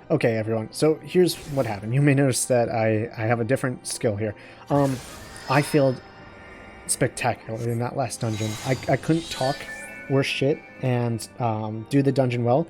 Okay, everyone. So here's what happened. You may notice that I have a different skill here. I failed spectacularly in that last dungeon. I couldn't talk worse shit and do the dungeon well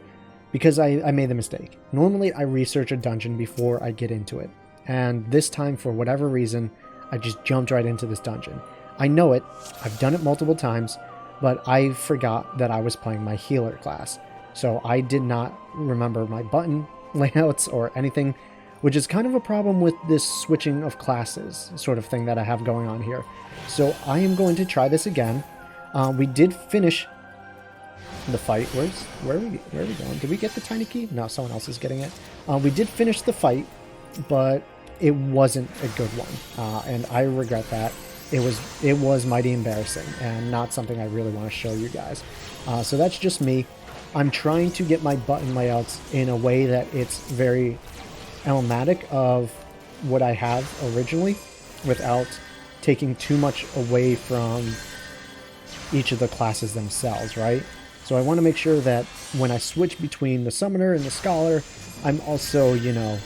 because I made the mistake. Normally, I research a dungeon before I get into it. And this time, for whatever reason, I just jumped right into this dungeon. I know it. I've done it multiple times, but I forgot that I was playing my healer class. So I did not remember my button layouts or anything, which is kind of a problem with this switching of classes sort of thing that I have going on here. So I am going to try this again. We did finish the fight. Where are we going? Did we get the tiny key? No, someone else is getting it. We did finish the fight, but it wasn't a good one, and I regret that. It was mighty embarrassing and not something I really want to show you guys. So that's just me. I'm trying to get my button layouts in a way that it's very emblematic of what I have originally without taking too much away from each of the classes themselves, right? So I want to make sure that when I switch between the summoner and the scholar, I'm also, you know,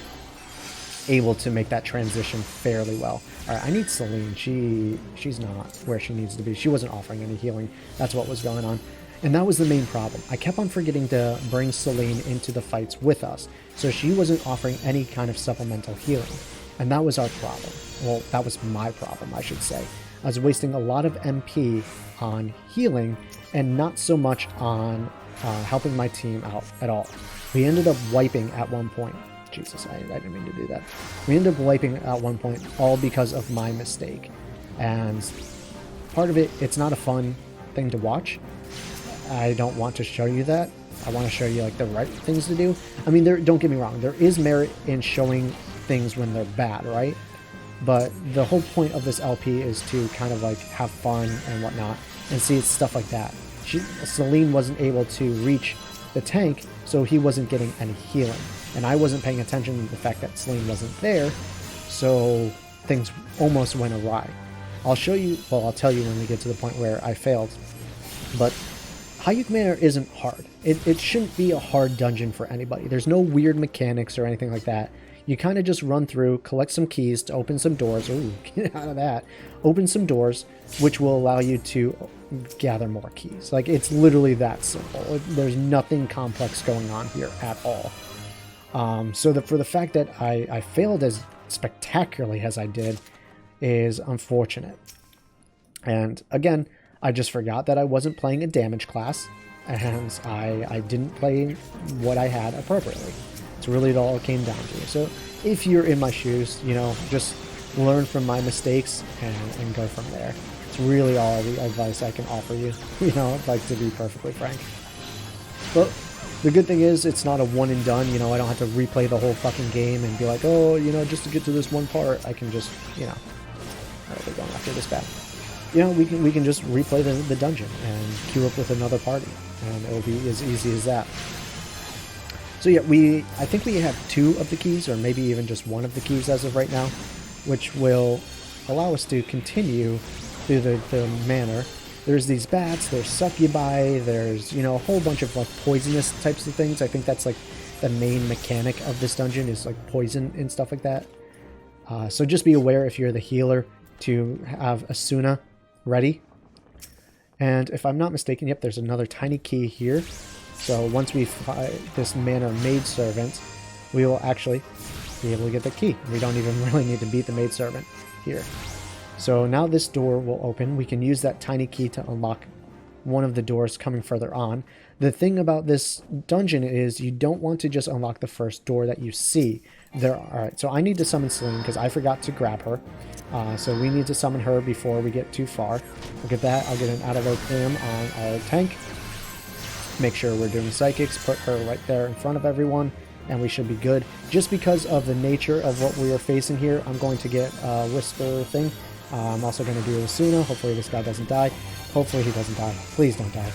able to make that transition fairly well. All right, I need Celine. She's not where she needs to be. She wasn't offering any healing. That's what was going on. And that was the main problem. I kept on forgetting to bring Celine into the fights with us, so she wasn't offering any kind of supplemental healing. And that was our problem. Well, that was my problem, I should say. I was wasting a lot of MP on healing and not so much on helping my team out at all. We ended up wiping at one point. Jesus, I didn't mean to do that. We ended up wiping at one point, all because of my mistake. And part of it, it's not a fun thing to watch. I don't want to show you that. I want to show you like the right things to do. I mean, don't get me wrong. There is merit in showing things when they're bad, right? But the whole point of this LP is to kind of like have fun and whatnot and see stuff like that. Celine wasn't able to reach the tank, so he wasn't getting any healing. And I wasn't paying attention to the fact that Celine wasn't there, so things almost went awry. I'll show you, well, I'll tell you when we get to the point where I failed. But Haukke Manor isn't hard. It shouldn't be a hard dungeon for anybody. There's no weird mechanics or anything like that. You kind of just run through, collect some keys to open some doors. Ooh, get out of that. Open some doors, which will allow you to gather more keys. Like, it's literally that simple. There's nothing complex going on here at all. So for the fact that I failed as spectacularly as I did is unfortunate. And again, I just forgot that I wasn't playing a damage class, and I didn't play what I had appropriately. It's really all it came down to. So if you're in my shoes, you know, just learn from my mistakes and go from there. It's really all the advice I can offer you, you know, like, to be perfectly frank. But the good thing is it's not a one and done. You know, I don't have to replay the whole fucking game and be like, oh, you know, just to get to this one part, I can just, you know, oh, we're going after this bad. You know, we can just replay the dungeon and queue up with another party, and it'll be as easy as that. So yeah, I think we have 2 of the keys, or maybe even just 1 of the keys as of right now, which will allow us to continue through the manor. There's these bats, there's succubi, there's, you know, a whole bunch of like poisonous types of things. I think that's like the main mechanic of this dungeon is like poison and stuff like that. So just be aware if you're the healer to have Asuna ready. And if I'm not mistaken, yep, there's another tiny key here. So once we find this Manor maidservant, we will actually be able to get the key. We don't even really need to beat the maidservant here. So now this door will open. We can use that tiny key to unlock one of the doors coming further on. The thing about this dungeon is you don't want to just unlock the first door that you see. Alright, so I need to summon Celine because I forgot to grab her. So we need to summon her before we get too far. Look at that. I'll get an out-of-load on our tank. Make sure we're doing psychics. Put her right there in front of everyone, and we should be good. Just because of the nature of what we are facing here, I'm going to get a whisper thing. I'm also going to do Asuna. Hopefully this guy doesn't die. Hopefully he doesn't die. Please don't die.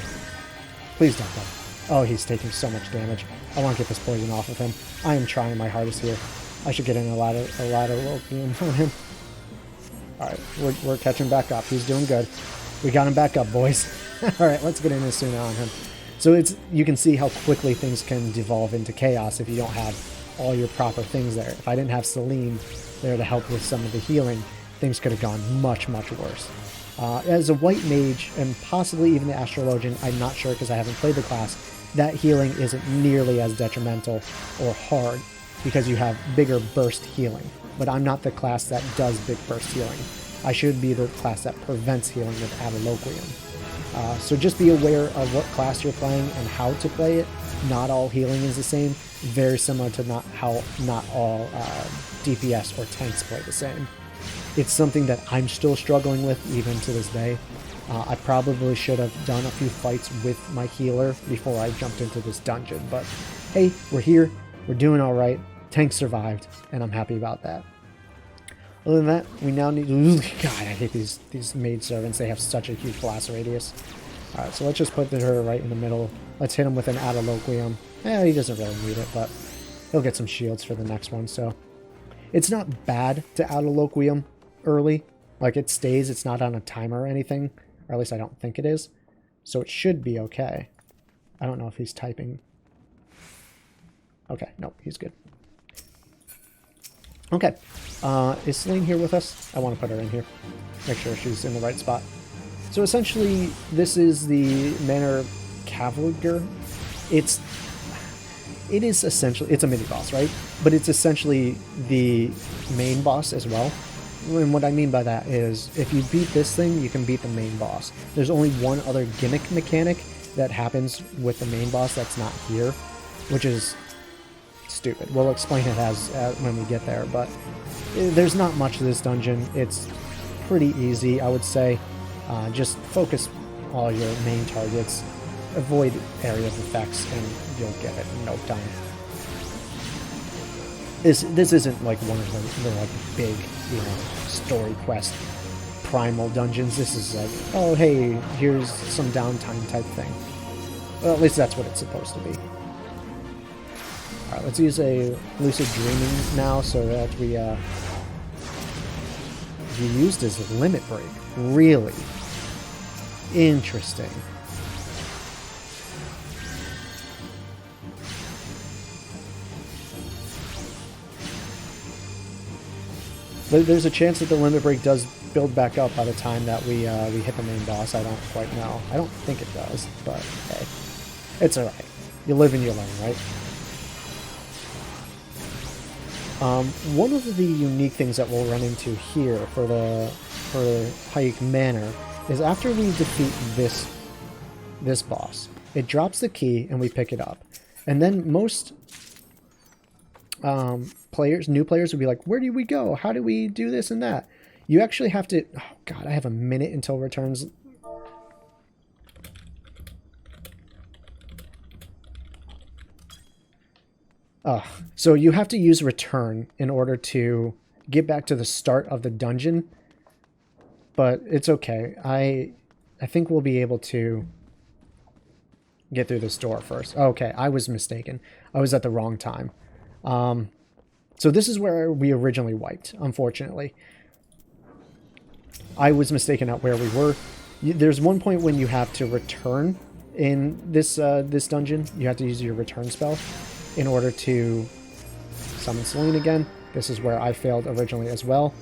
Please don't die. Oh, he's taking so much damage. I want to get this poison off of him. I am trying my hardest here. I should get in a ladder on him. Alright, we're catching back up. He's doing good. We got him back up, boys. Alright, let's get in Asuna on him. So you can see how quickly things can devolve into chaos if you don't have all your proper things there. If I didn't have Celine there to help with some of the healing, things could have gone much, much worse. As a white mage, and possibly even the astrologian, I'm not sure because I haven't played the class, that healing isn't nearly as detrimental or hard because you have bigger burst healing. But I'm not the class that does big burst healing. I should be the class that prevents healing with Adoloquium. So just be aware of what class you're playing and how to play it. Not all healing is the same. Very similar to how not all DPS or tanks play the same. It's something that I'm still struggling with even to this day. I probably should have done a few fights with my healer before I jumped into this dungeon. But hey, we're here. We're doing all right. Tank survived, and I'm happy about that. Other than that, we now need... God, I hate these maid servants. They have such a huge blast radius. Alright, so let's just put her right in the middle. Let's hit him with an Adoloquium. He doesn't really need it, but he'll get some shields for the next one, so... It's not bad to Adoloquium early. Like, it stays. It's not on a timer or anything. Or at least I don't think it is. So it should be okay. I don't know if he's typing. Okay, nope, he's good. Okay, is Celine here with us? I want to put her in here. Make sure she's in the right spot. So essentially, this is the Manor Cavalger. It is essentially, it's a mini-boss, right? But it's essentially the main boss as well. And what I mean by that is, if you beat this thing, you can beat the main boss. There's only one other gimmick mechanic that happens with the main boss that's not here, which is stupid. We'll explain it as when we get there, but there's not much to this dungeon. It's pretty easy, I would say. Just focus all your main targets, avoid area of effects, and you'll get it in no time. This isn't like one of the like big, story quest primal dungeons. This is like, oh hey, here's some downtime type thing. Well, at least that's what it's supposed to be. Alright, let's use a lucid dreaming now so that we he used his limit break. Really? Interesting. There's a chance that the limit break does build back up by the time that we hit the main boss. I don't quite know. I don't think it does, but hey, it's alright. You live and you learn, right? One of the unique things that we'll run into here for Haukke Manor is after we defeat this boss, it drops the key and we pick it up. And then most new players would be like, where do we go? How do we do this and that? You actually have to... Oh god, I have a minute until returns. So you have to use return in order to get back to the start of the dungeon. But it's okay. I think we'll be able to get through this door first. Okay, I was mistaken. I was at the wrong time. So this is where we originally wiped, unfortunately. I was mistaken at where we were. There's one point when you have to return in this dungeon. You have to use your return spell in order to summon Celine again. This is where I failed originally as well.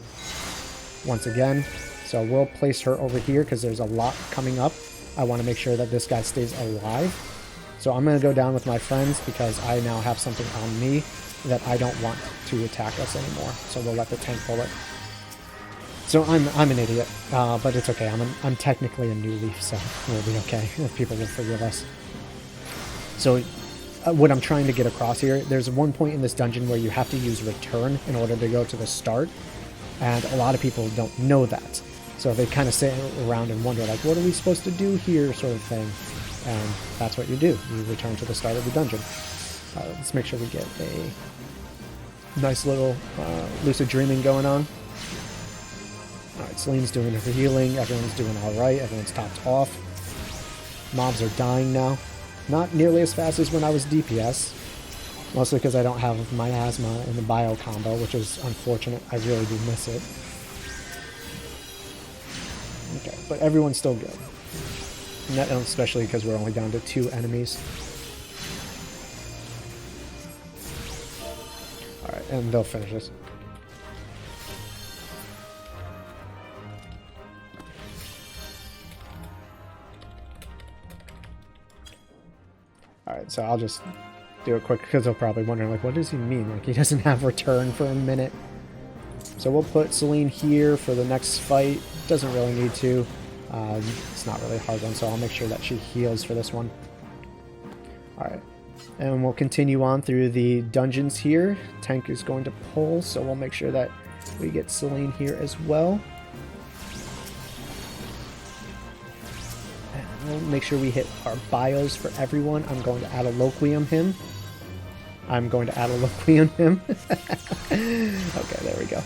Once again. So we'll place her over here because there's a lot coming up. I want to make sure that this guy stays alive. So I'm going to go down with my friends because I now have something on me that I don't want to attack us anymore. So we'll let the tank pull it. So I'm an idiot, but it's okay. I'm technically a new leaf, so we'll be okay if people will forgive us. So what I'm trying to get across here, there's one point in this dungeon where you have to use return in order to go to the start, and a lot of people don't know that. So they kind of sit around and wonder, like, what are we supposed to do here, sort of thing. And that's what you do. You return to the start of the dungeon. Let's make sure we get a nice little lucid dreaming going on. Alright, Celine's doing her healing. Everyone's doing alright. Everyone's topped off. Mobs are dying now. Not nearly as fast as when I was DPS. Mostly because I don't have my asthma in the bio combo, which is unfortunate. I really do miss it. Okay, but everyone's still good. And that, especially because we're only down to 2 enemies. and they'll finish this. Alright, so I'll just do it quick, because they'll probably wonder, like, what does he mean? Like, he doesn't have return for a minute. So we'll put Celine here for the next fight. Doesn't really need to. It's not really a hard one, so I'll make sure that she heals for this one. Alright. And we'll continue on through the dungeons here. Tank is going to pull, so we'll make sure that we get Celine here as well. And we'll make sure we hit our bios for everyone. I'm going to add a Loquium him. Okay, there we go.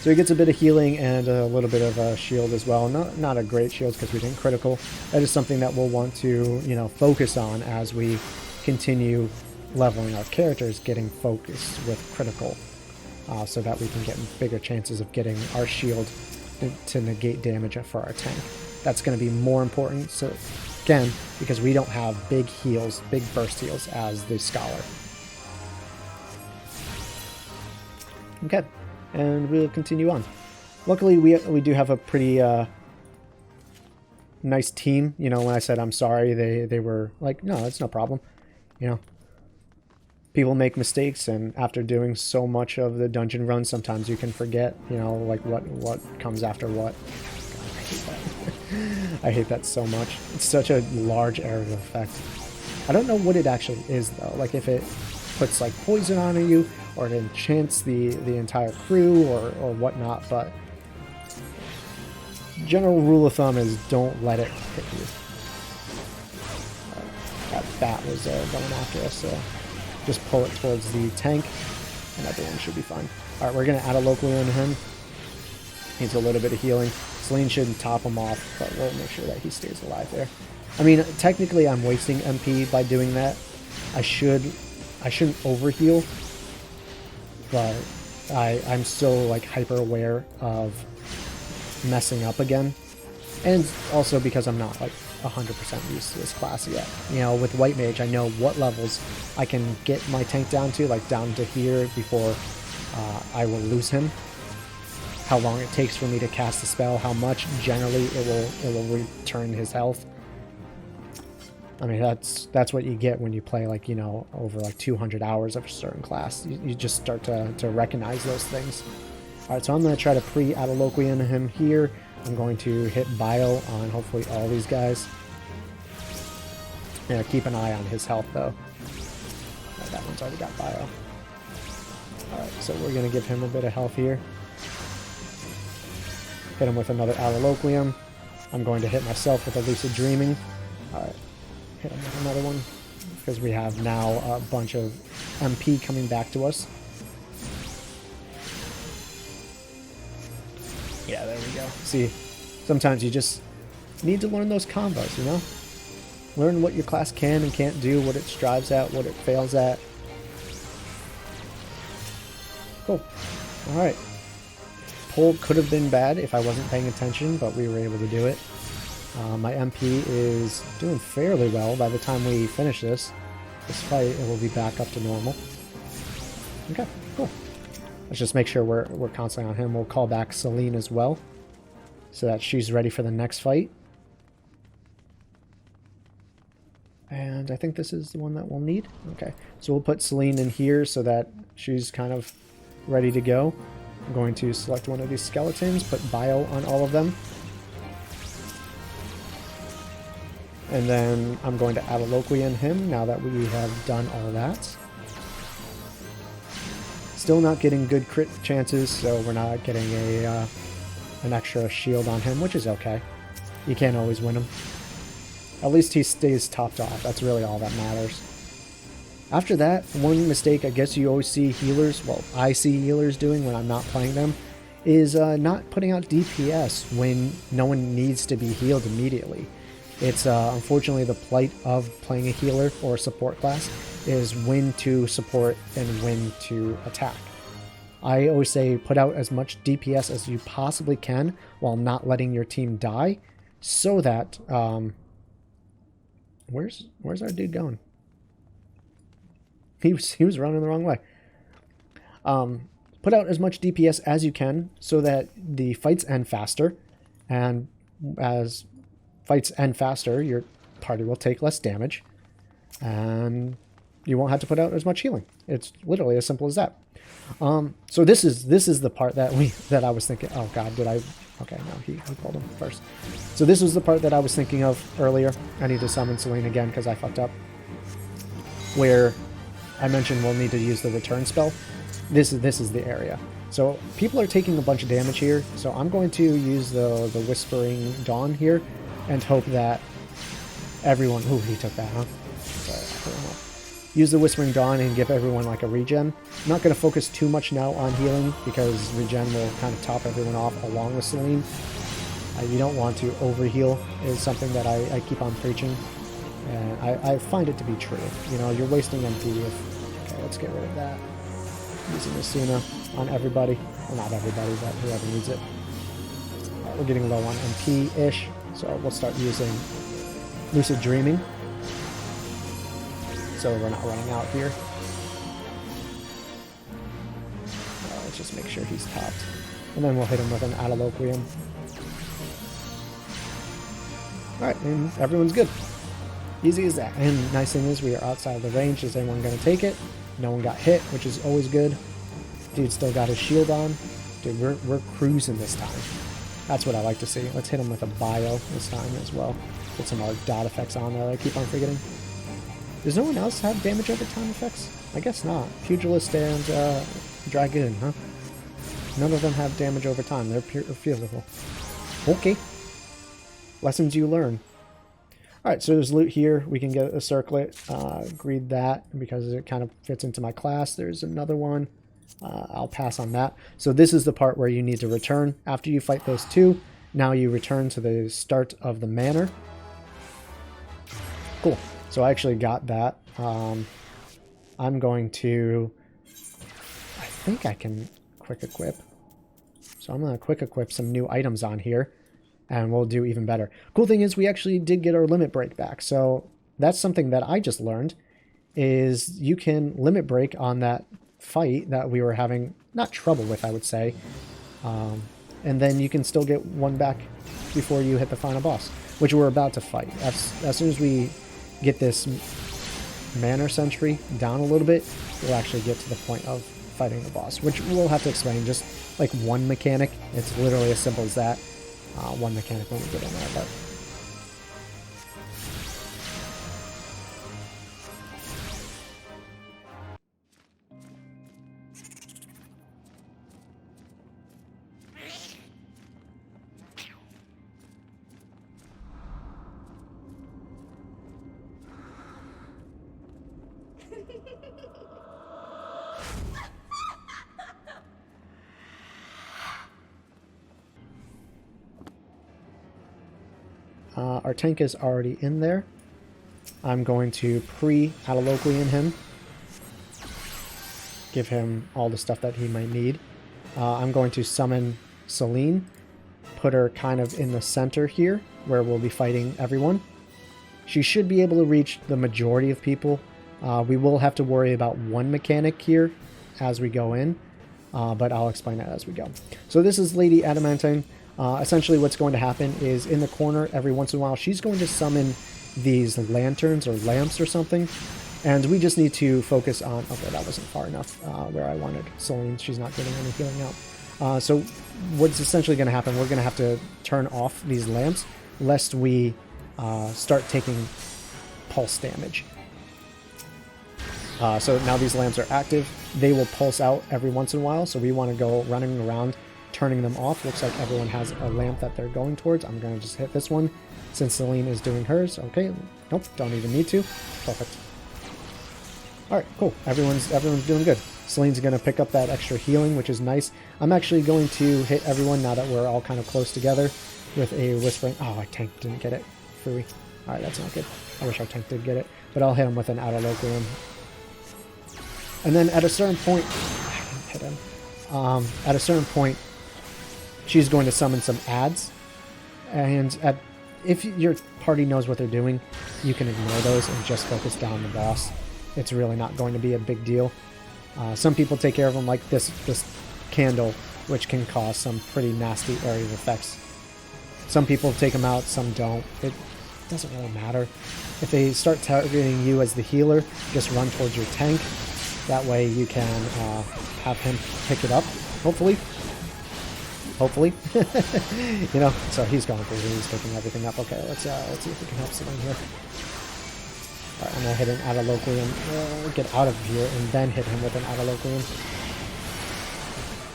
So he gets a bit of healing and a little bit of a shield as well. Not a great shield because we didn't critical. That is something that we'll want to, you know, focus on as we continue leveling our characters, getting focused with critical, so that we can get bigger chances of getting our shield to negate damage for our tank. That's going to be more important, so again, because we don't have big heals, big burst heals as the Scholar. Okay, and we'll continue on. Luckily, we do have a pretty nice team. You know, when I said I'm sorry, they were like, no, that's no problem. You know, people make mistakes, and after doing so much of the dungeon run, sometimes you can forget, you know, like what comes after what. God, I hate that. I hate that so much. It's such a large area of effect. I don't know what it actually is, though. Like, if it puts, like, poison on you, or it enchants the entire crew, or whatnot, but general rule of thumb is don't let it hit you. That bat was going after us, so just pull it towards the tank, and everyone should be fine. Alright, we're going to add a local on him. Needs a little bit of healing. Celine shouldn't top him off, but we'll make sure that he stays alive there. I mean, technically I'm wasting MP by doing that. I shouldn't overheal, but I'm still, like, hyper aware of messing up again. And also because I'm not, like, 100% used to this class yet. You know, with White Mage, I know what levels I can get my tank down to, like down to here, before I will lose him. How long it takes for me to cast a spell, how much generally it will return his health. I mean, that's what you get when you play, like, you know, over like 200 hours of a certain class. You just start to recognize those things. Alright, so I'm going to try to pre-Adaloquian him here. I'm going to hit bio on hopefully all these guys. Yeah, keep an eye on his health, though. Right, that one's already got bio. Alright, so we're going to give him a bit of health here. Hit him with another Adaloquium. I'm going to hit myself with a Lucid Dreaming. Alright, hit him with another one, because we have now a bunch of MP coming back to us. Yeah, there we go. See, sometimes you just need to learn those combos, you know? Learn what your class can and can't do, what it strives at, what it fails at. Cool. Alright. Pull could have been bad if I wasn't paying attention, but we were able to do it. My MP is doing fairly well. By the time we finish this fight, it will be back up to normal. Okay, cool. Let's just make sure we're constantly on him. We'll call back Celine as well, so that she's ready for the next fight. And I think this is the one that we'll need. Okay, so we'll put Celine in here so that she's kind of ready to go. I'm going to select one of these skeletons, put bio on all of them. And then I'm going to add a Loquian him now that we have done all that. Still not getting good crit chances, so we're not getting an extra shield on him, which is okay. You can't always win him. At least he stays topped off. That's really all that matters. After that, one mistake I guess you always see healers, well, I see healers doing when I'm not playing them, is not putting out DPS when no one needs to be healed immediately. It's unfortunately the plight of playing a healer or a support class, is when to support and when to attack. I always say put out as much DPS as you possibly can while not letting your team die, so that where's our dude going? He was running the wrong way. Put out as much DPS as you can so that the fights end faster. And as fights end faster, your party will take less damage. And you won't have to put out as much healing. It's literally as simple as that. So this is the part that I was thinking. Oh God, did I? Okay, no, he pulled him first. So this was the part that I was thinking of earlier. I need to summon Selene again because I fucked up. Where I mentioned we'll need to use the return spell. This is the area. So people are taking a bunch of damage here. So I'm going to use the Whispering Dawn here and hope that everyone. Ooh, he took that, huh? Sorry, use the Whispering Dawn and give everyone like a regen. I'm not going to focus too much now on healing because regen will kind of top everyone off along with Selene. You don't want to overheal is something that I keep on preaching. And I find it to be true. You know, you're wasting MP if... Okay, let's get rid of that. Using Asuna on everybody. Well, not everybody, but whoever needs it. We're getting low on MP-ish, so we'll start using Lucid Dreaming. So we're not running out here. Let's just make sure he's tapped. And then we'll hit him with an Adaloquium. Alright, and everyone's good. Easy as that. And nice thing is we are outside of the range. Is anyone going to take it? No one got hit, which is always good. Dude still got his shield on. Dude, we're cruising this time. That's what I like to see. Let's hit him with a bio this time as well. Get some more dot effects on there. I keep on forgetting. Does no one else have damage over time effects? I guess not. Pugilist and Dragoon, huh? None of them have damage over time. They're pure physical. Okay. Lessons you learn. Alright, so there's loot here. We can get a circlet. Greed that because it kind of fits into my class. There's another one. I'll pass on that. So this is the part where you need to return. After you fight those two, now you return to the start of the manor. Cool. So I actually got that. I'm going to... I think I can quick equip. So I'm going to quick equip some new items on here. And we'll do even better. Cool thing is we actually did get our limit break back. So that's something that I just learned. Is you can limit break on that fight that we were having, not trouble with, I would say. And then you can still get one back before you hit the final boss. Which we're about to fight. As soon as we get this Manor Sentry down a little bit, we'll actually get to the point of fighting the boss. Which we'll have to explain. Just like one mechanic. It's literally as simple as that. One mechanic when we get in there, but... Our tank is already in there. I'm going to pre-Adaloquium him. Give him all the stuff that he might need. I'm going to summon Selene. Put her kind of in the center here, where we'll be fighting everyone. She should be able to reach the majority of people. We will have to worry about one mechanic here as we go in. But I'll explain that as we go. So this is Lady Adamantine. Essentially what's going to happen is in the corner every once in a while she's going to summon these lanterns or lamps or something, and we just need to focus on... Okay, that wasn't far enough where I wanted Selene. She's not getting any healing out. So what's essentially going to happen, we're going to have to turn off these lamps lest we start taking pulse damage. So now these lamps are active. They will pulse out every once in a while, so we want to go running around turning them off. Looks like everyone has a lamp that they're going towards. I'm going to just hit this one since Selene is doing hers. Okay, nope, don't even need to. Perfect. Alright, cool. Everyone's doing good. Selene's going to pick up that extra healing, which is nice. I'm actually going to hit everyone now that we're all kind of close together with a Whispering... Oh, our tank didn't get it. Fooey. Alright, that's not good. I wish our tank did get it. But I'll hit him with an Adaloquium. And then at a certain point... I didn't hit him. At a certain point, she's going to summon some ads. And if your party knows what they're doing, you can ignore those and just focus down the boss. It's really not going to be a big deal. Some people take care of them like this candle, which can cause some pretty nasty area effects. Some people take them out, some don't. It doesn't really matter. If they start targeting you as the healer, just run towards your tank. That way you can have him pick it up, hopefully. Hopefully. You know, so he's going through, he's picking everything up. Okay, let's see if we can help someone here. Alright, I'm gonna hit an Adaloquium, get out of here, and then hit him with an Adaloquium.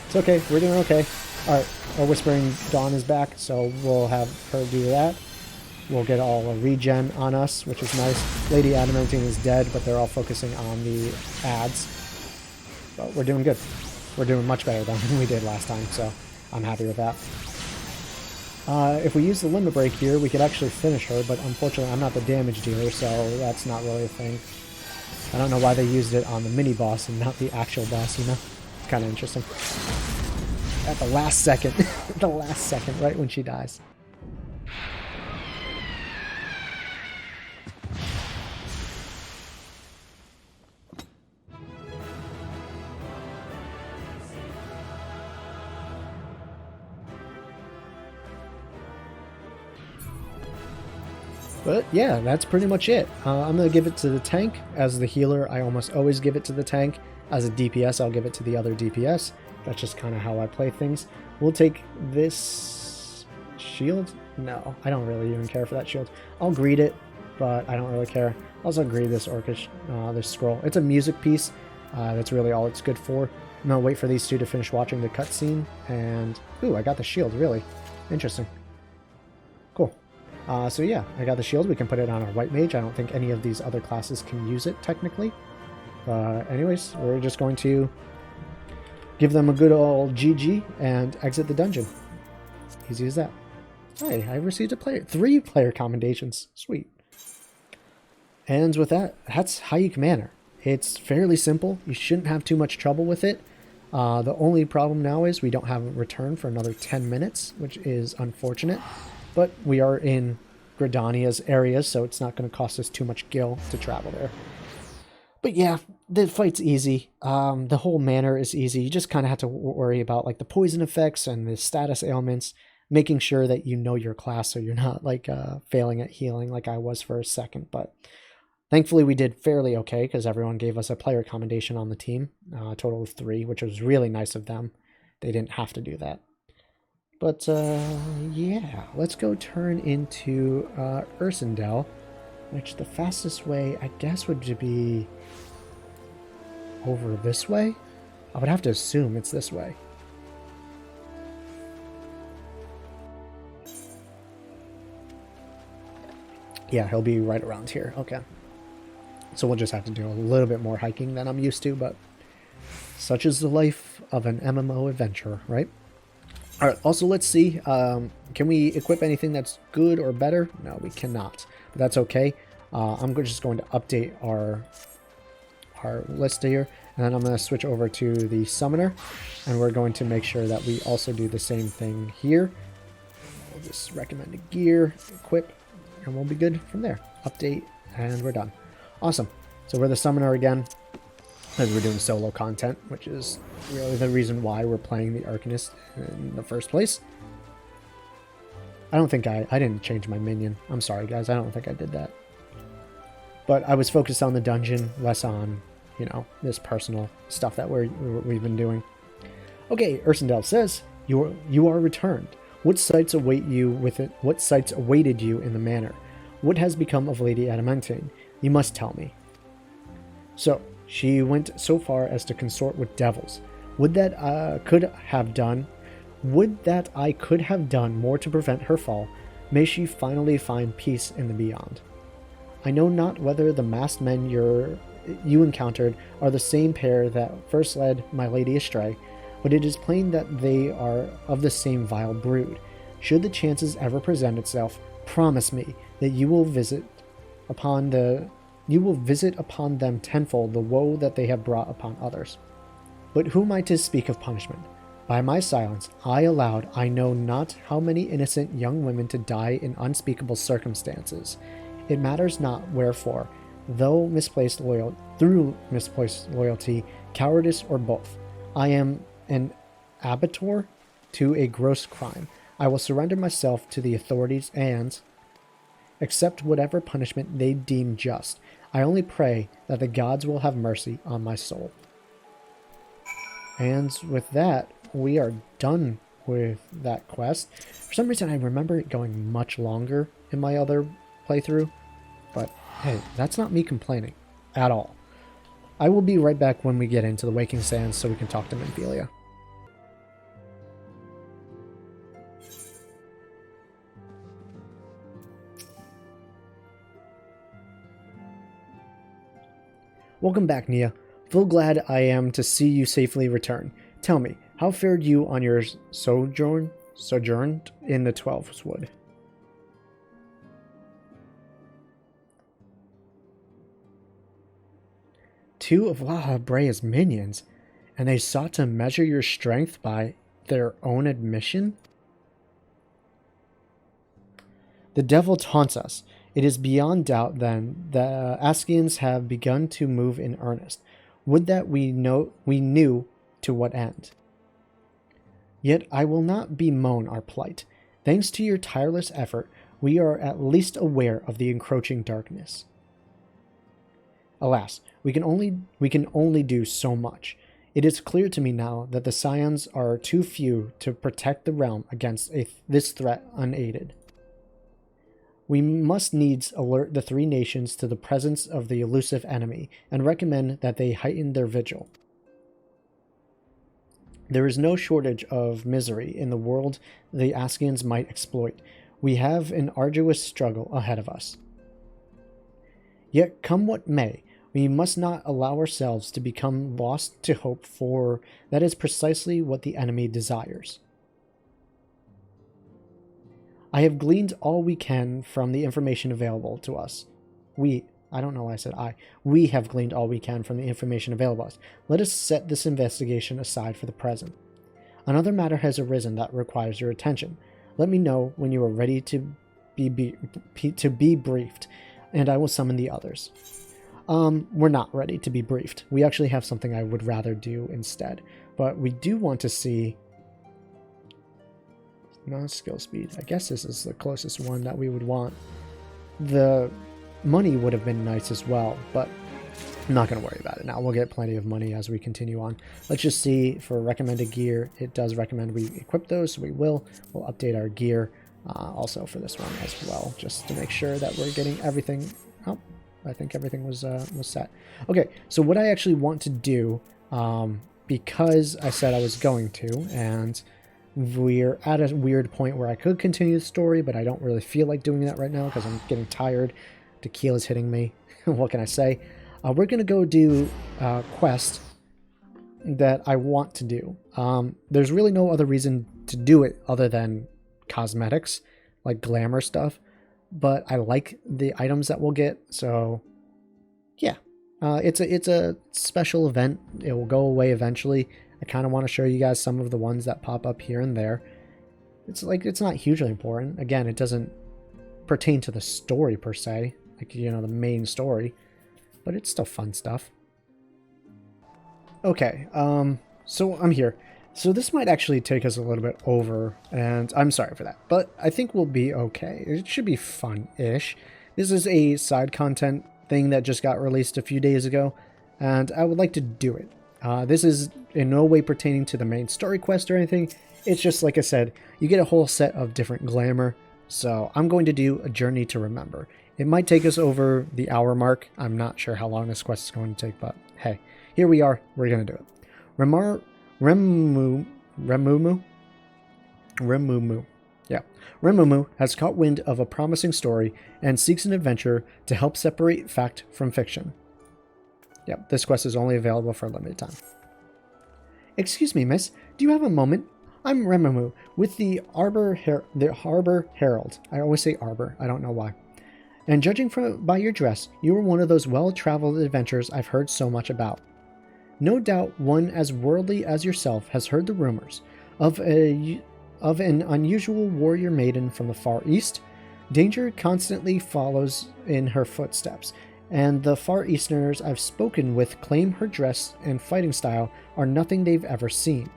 It's okay, we're doing okay. Alright, our Whispering Dawn is back, so we'll have her do that. We'll get all a regen on us, which is nice. Lady Adamantine is dead, but they're all focusing on the ads. But we're doing good. We're doing much better than we did last time, so I'm happy with that. If we use the limit break here, we could actually finish her, but unfortunately I'm not the damage dealer, so that's not really a thing. I don't know why they used it on the mini-boss and not the actual boss, you know? Kind of interesting. At the last second. The last second, right when she dies. But yeah, that's pretty much it. I'm going to give it to the tank. As the healer, I almost always give it to the tank. As a DPS, I'll give it to the other DPS. That's just kind of how I play things. We'll take this shield. No, I don't really even care for that shield. I'll greet it, but I don't really care. I'll also greet this orcish, this scroll. It's a music piece. That's really all it's good for. I'm going to wait for these two to finish watching the cutscene. And, ooh, I got the shield, really. Interesting. Cool. So yeah, I got the shield. We can put it on our white mage. I don't think any of these other classes can use it, technically. Anyways, we're just going to give them a good old GG and exit the dungeon. Easy as that. Hey, I received 3 player commendations. Sweet. And with that, that's Haukke Manor. It's fairly simple. You shouldn't have too much trouble with it. The only problem now is we don't have a return for another 10 minutes, which is unfortunate. But we are in Gridania's area, so it's not going to cost us too much gil to travel there. But yeah, the fight's easy. The whole manor is easy. You just kind of have to worry about like the poison effects and the status ailments, making sure that you know your class so you're not like failing at healing like I was for a second. But thankfully we did fairly okay because everyone gave us a player commendation on the team, a total of 3, which was really nice of them. They didn't have to do that. But, yeah, let's go turn into Ursendel, which the fastest way, I guess, would be over this way? I would have to assume it's this way. Yeah, he'll be right around here. Okay. So we'll just have to do a little bit more hiking than I'm used to, but such is the life of an MMO adventurer, right? Alright, also let's see, can we equip anything that's good or better? No, we cannot, but that's okay. I'm just going to update our list here, and then I'm going to switch over to the summoner, and we're going to make sure that we also do the same thing here. We'll just recommend a gear, equip, and we'll be good from there. Update, and we're done. Awesome. So we're the summoner again, because we're doing solo content, which is really the reason why we're playing the Arcanist in the first place. I don't think I didn't change my minion. I'm sorry, guys. I don't think I did that. But I was focused on the dungeon, less on, you know, this personal stuff that we've been doing. Okay, Ursendel says, you are returned. What sights await you with it? What sights awaited you in the manor? What has become of Lady Adamantine? You must tell me. So, she went so far as to consort with devils. Would that I could have done more to prevent her fall? May she finally find peace in the beyond. I know not whether the masked men you encountered are the same pair that first led my lady astray, but it is plain that they are of the same vile brood. Should the chances ever present itself, promise me that you will visit upon them tenfold the woe that they have brought upon others. But who am I to speak of punishment? By my silence, I allowed I know not how many innocent young women to die in unspeakable circumstances. It matters not wherefore. through misplaced loyalty, cowardice, or both. I am an abettor to a gross crime. I will surrender myself to the authorities and accept whatever punishment they deem just. I only pray that the gods will have mercy on my soul. And with that, we are done with that quest. For some reason, I remember it going much longer in my other playthrough, but hey, that's not me complaining at all. I will be right back when we get into the Waking Sands so we can talk to Minfilia. Welcome back, Niah. Full glad I am to see you safely return. Tell me, how fared you on your sojourn in the Twelfth Wood? Two of Lahabrea's minions, and they sought to measure your strength by their own admission? The devil taunts us. It is beyond doubt, then, the Askians have begun to move in earnest. Would that we knew to what end. Yet I will not bemoan our plight. Thanks to your tireless effort, we are at least aware of the encroaching darkness. Alas, we can only do so much. It is clear to me now that the Scions are too few to protect the realm against this threat unaided. We must needs alert the three nations to the presence of the elusive enemy, and recommend that they heighten their vigil. There is no shortage of misery in the world the Askians might exploit. We have an arduous struggle ahead of us. Yet come what may, we must not allow ourselves to become lost to hope, for that is precisely what the enemy desires. I have gleaned all we can from the information available to us. We have gleaned all we can from the information available to us. Let us set this investigation aside for the present. Another matter has arisen that requires your attention. Let me know when you are ready to be briefed, and I will summon the others. We're not ready to be briefed. We actually have something I would rather do instead. But we do want to see... skill speed. I guess this is the closest one that we would want. The money would have been nice as well, but I'm not going to worry about it now. We'll get plenty of money as we continue on. Let's just see for recommended gear. It does recommend we equip those, so we will. We'll update our gear also for this one as well, just to make sure that we're getting everything. Oh, I think everything was set. Okay, so what I actually want to do, because I said I was going to, and we're at a weird point where I could continue the story, but I don't really feel like doing that right now because I'm getting tired. Tequila's hitting me. What can I say? We're going to go do a quest that I want to do. There's really no other reason to do it other than cosmetics, like glamour stuff. But I like the items that we'll get, so yeah. It's a special event. It will go away eventually. I kind of want to show you guys some of the ones that pop up here and there. It's not hugely important. Again, it doesn't pertain to the story per se, like, you know, the main story, but it's still fun stuff. Okay, so I'm here. So this might actually take us a little bit over, and I'm sorry for that, but I think we'll be okay. It should be fun-ish. This is a side content thing that just got released a few days ago, and I would like to do it. This is in no way pertaining to the main story quest or anything. It's just, like I said, you get a whole set of different glamour, so I'm going to do a Journey to Remember. It might take us over the hour mark. I'm not sure how long this quest is going to take, but hey, here we are. We're going to do it. Remumu has caught wind of a promising story and seeks an adventure to help separate fact from fiction. Yep, this quest is only available for a limited time. Excuse me, miss. Do you have a moment? I'm Remumu with the Harbor Herald. I always say Arbor. I don't know why. And judging by your dress, you are one of those well-traveled adventurers I've heard so much about. No doubt one as worldly as yourself has heard the rumors of an unusual warrior maiden from the Far East. Danger constantly follows in her footsteps, and the Far Easterners I've spoken with claim her dress and fighting style are nothing they've ever seen.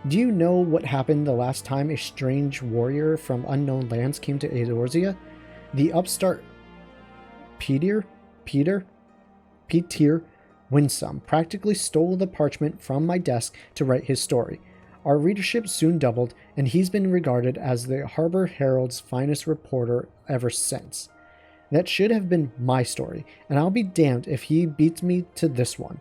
Do you know what happened the last time a strange warrior from unknown lands came to Eorzea? The upstart Peter Winsome practically stole the parchment from my desk to write his story. Our readership soon doubled, and he's been regarded as the Harbor Herald's finest reporter ever since. That should have been my story, and I'll be damned if he beats me to this one.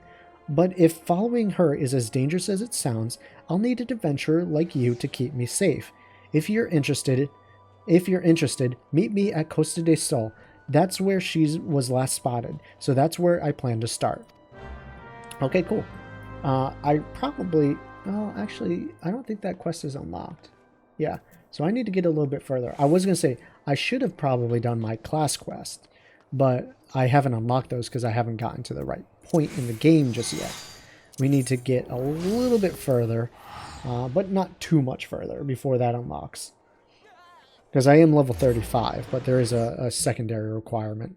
But if following her is as dangerous as it sounds, I'll need an adventurer like you to keep me safe. If you're interested, meet me at Costa del Sol. That's where she was last spotted, so that's where I plan to start. Okay, cool. I don't think that quest is unlocked. Yeah, so I need to get a little bit further. I was going to say, I should have probably done my class quest, but I haven't unlocked those because I haven't gotten to the right point in the game just yet. We need to get a little bit further, but not too much further before that unlocks. Because I am level 35, but there is a secondary requirement.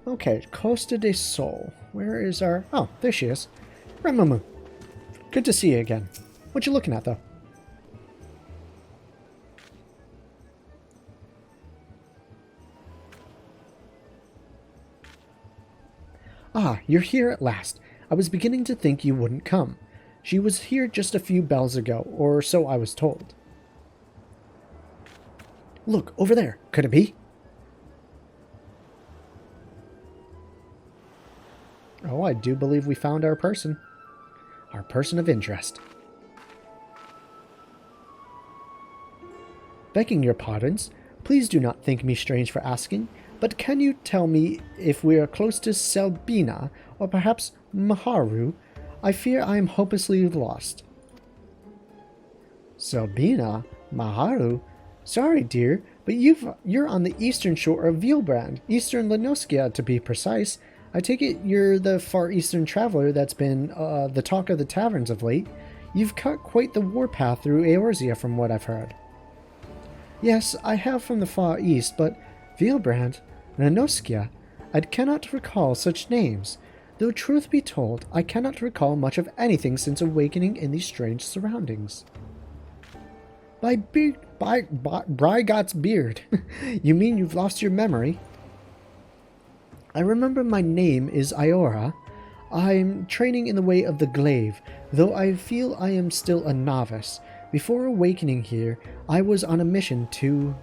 Okay, Costa del Sol. Where is our... Oh, there she is. Remamu. Good to see you again. What you looking at, though? Ah, you're here at last. I was beginning to think you wouldn't come. She was here just a few bells ago, or so I was told. Look, over there. Could it be? Oh, I do believe we found our person. Our person of interest. Begging your pardons, please do not think me strange for asking, but can you tell me if we are close to Selbina, or perhaps Maharu? I fear I am hopelessly lost. Selbina? Maharu? Sorry, dear, but you're on the eastern shore of Vielbrand, eastern Lenoskia to be precise. I take it you're the far eastern traveler that's been the talk of the taverns of late. You've cut quite the warpath through Eorzea from what I've heard. Yes, I have from the far east, but Vielbrand, Lenoskia, I cannot recall such names. Though truth be told, I cannot recall much of anything since awakening in these strange surroundings. By Brygot's beard, you mean you've lost your memory? I remember my name is Iora. I'm training in the way of the glaive, though I feel I am still a novice. Before awakening here, I was on a mission to...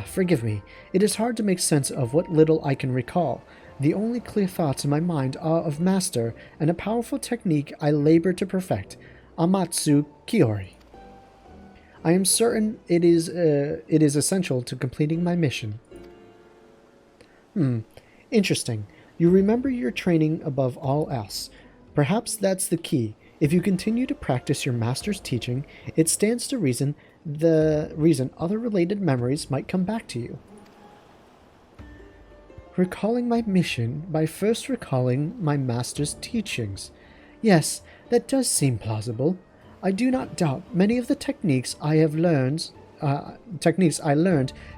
forgive me. It is hard to make sense of what little I can recall. The only clear thoughts in my mind are of Master and a powerful technique I labor to perfect, Amatsu Kiori. I am certain it is essential to completing my mission. Interesting. You remember your training above all else. Perhaps that's the key. If you continue to practice your master's teaching, it stands to reason other related memories might come back to you. Recalling my mission by first recalling my master's teachings. Yes, that does seem plausible. I do not doubt many of the techniques I learned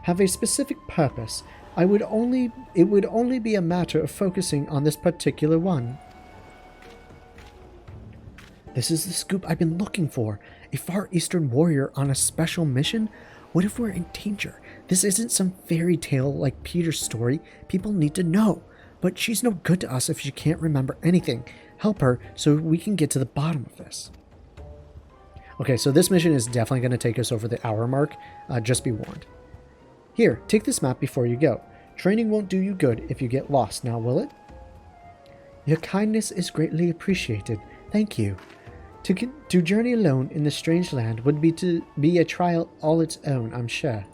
have a specific purpose. It would only be a matter of focusing on this particular one. This is the scoop I've been looking for. A Far Eastern warrior on a special mission? What if we're in danger? This isn't some fairy tale like Peter's story. People need to know. But she's no good to us if she can't remember anything. Help her so we can get to the bottom of this. Okay, so this mission is definitely going to take us over the hour mark. Just be warned. Here, take this map before you go. Training won't do you good if you get lost, now will it? Your kindness is greatly appreciated. Thank you. To journey alone in the strange land would be a trial all its own, I'm sure.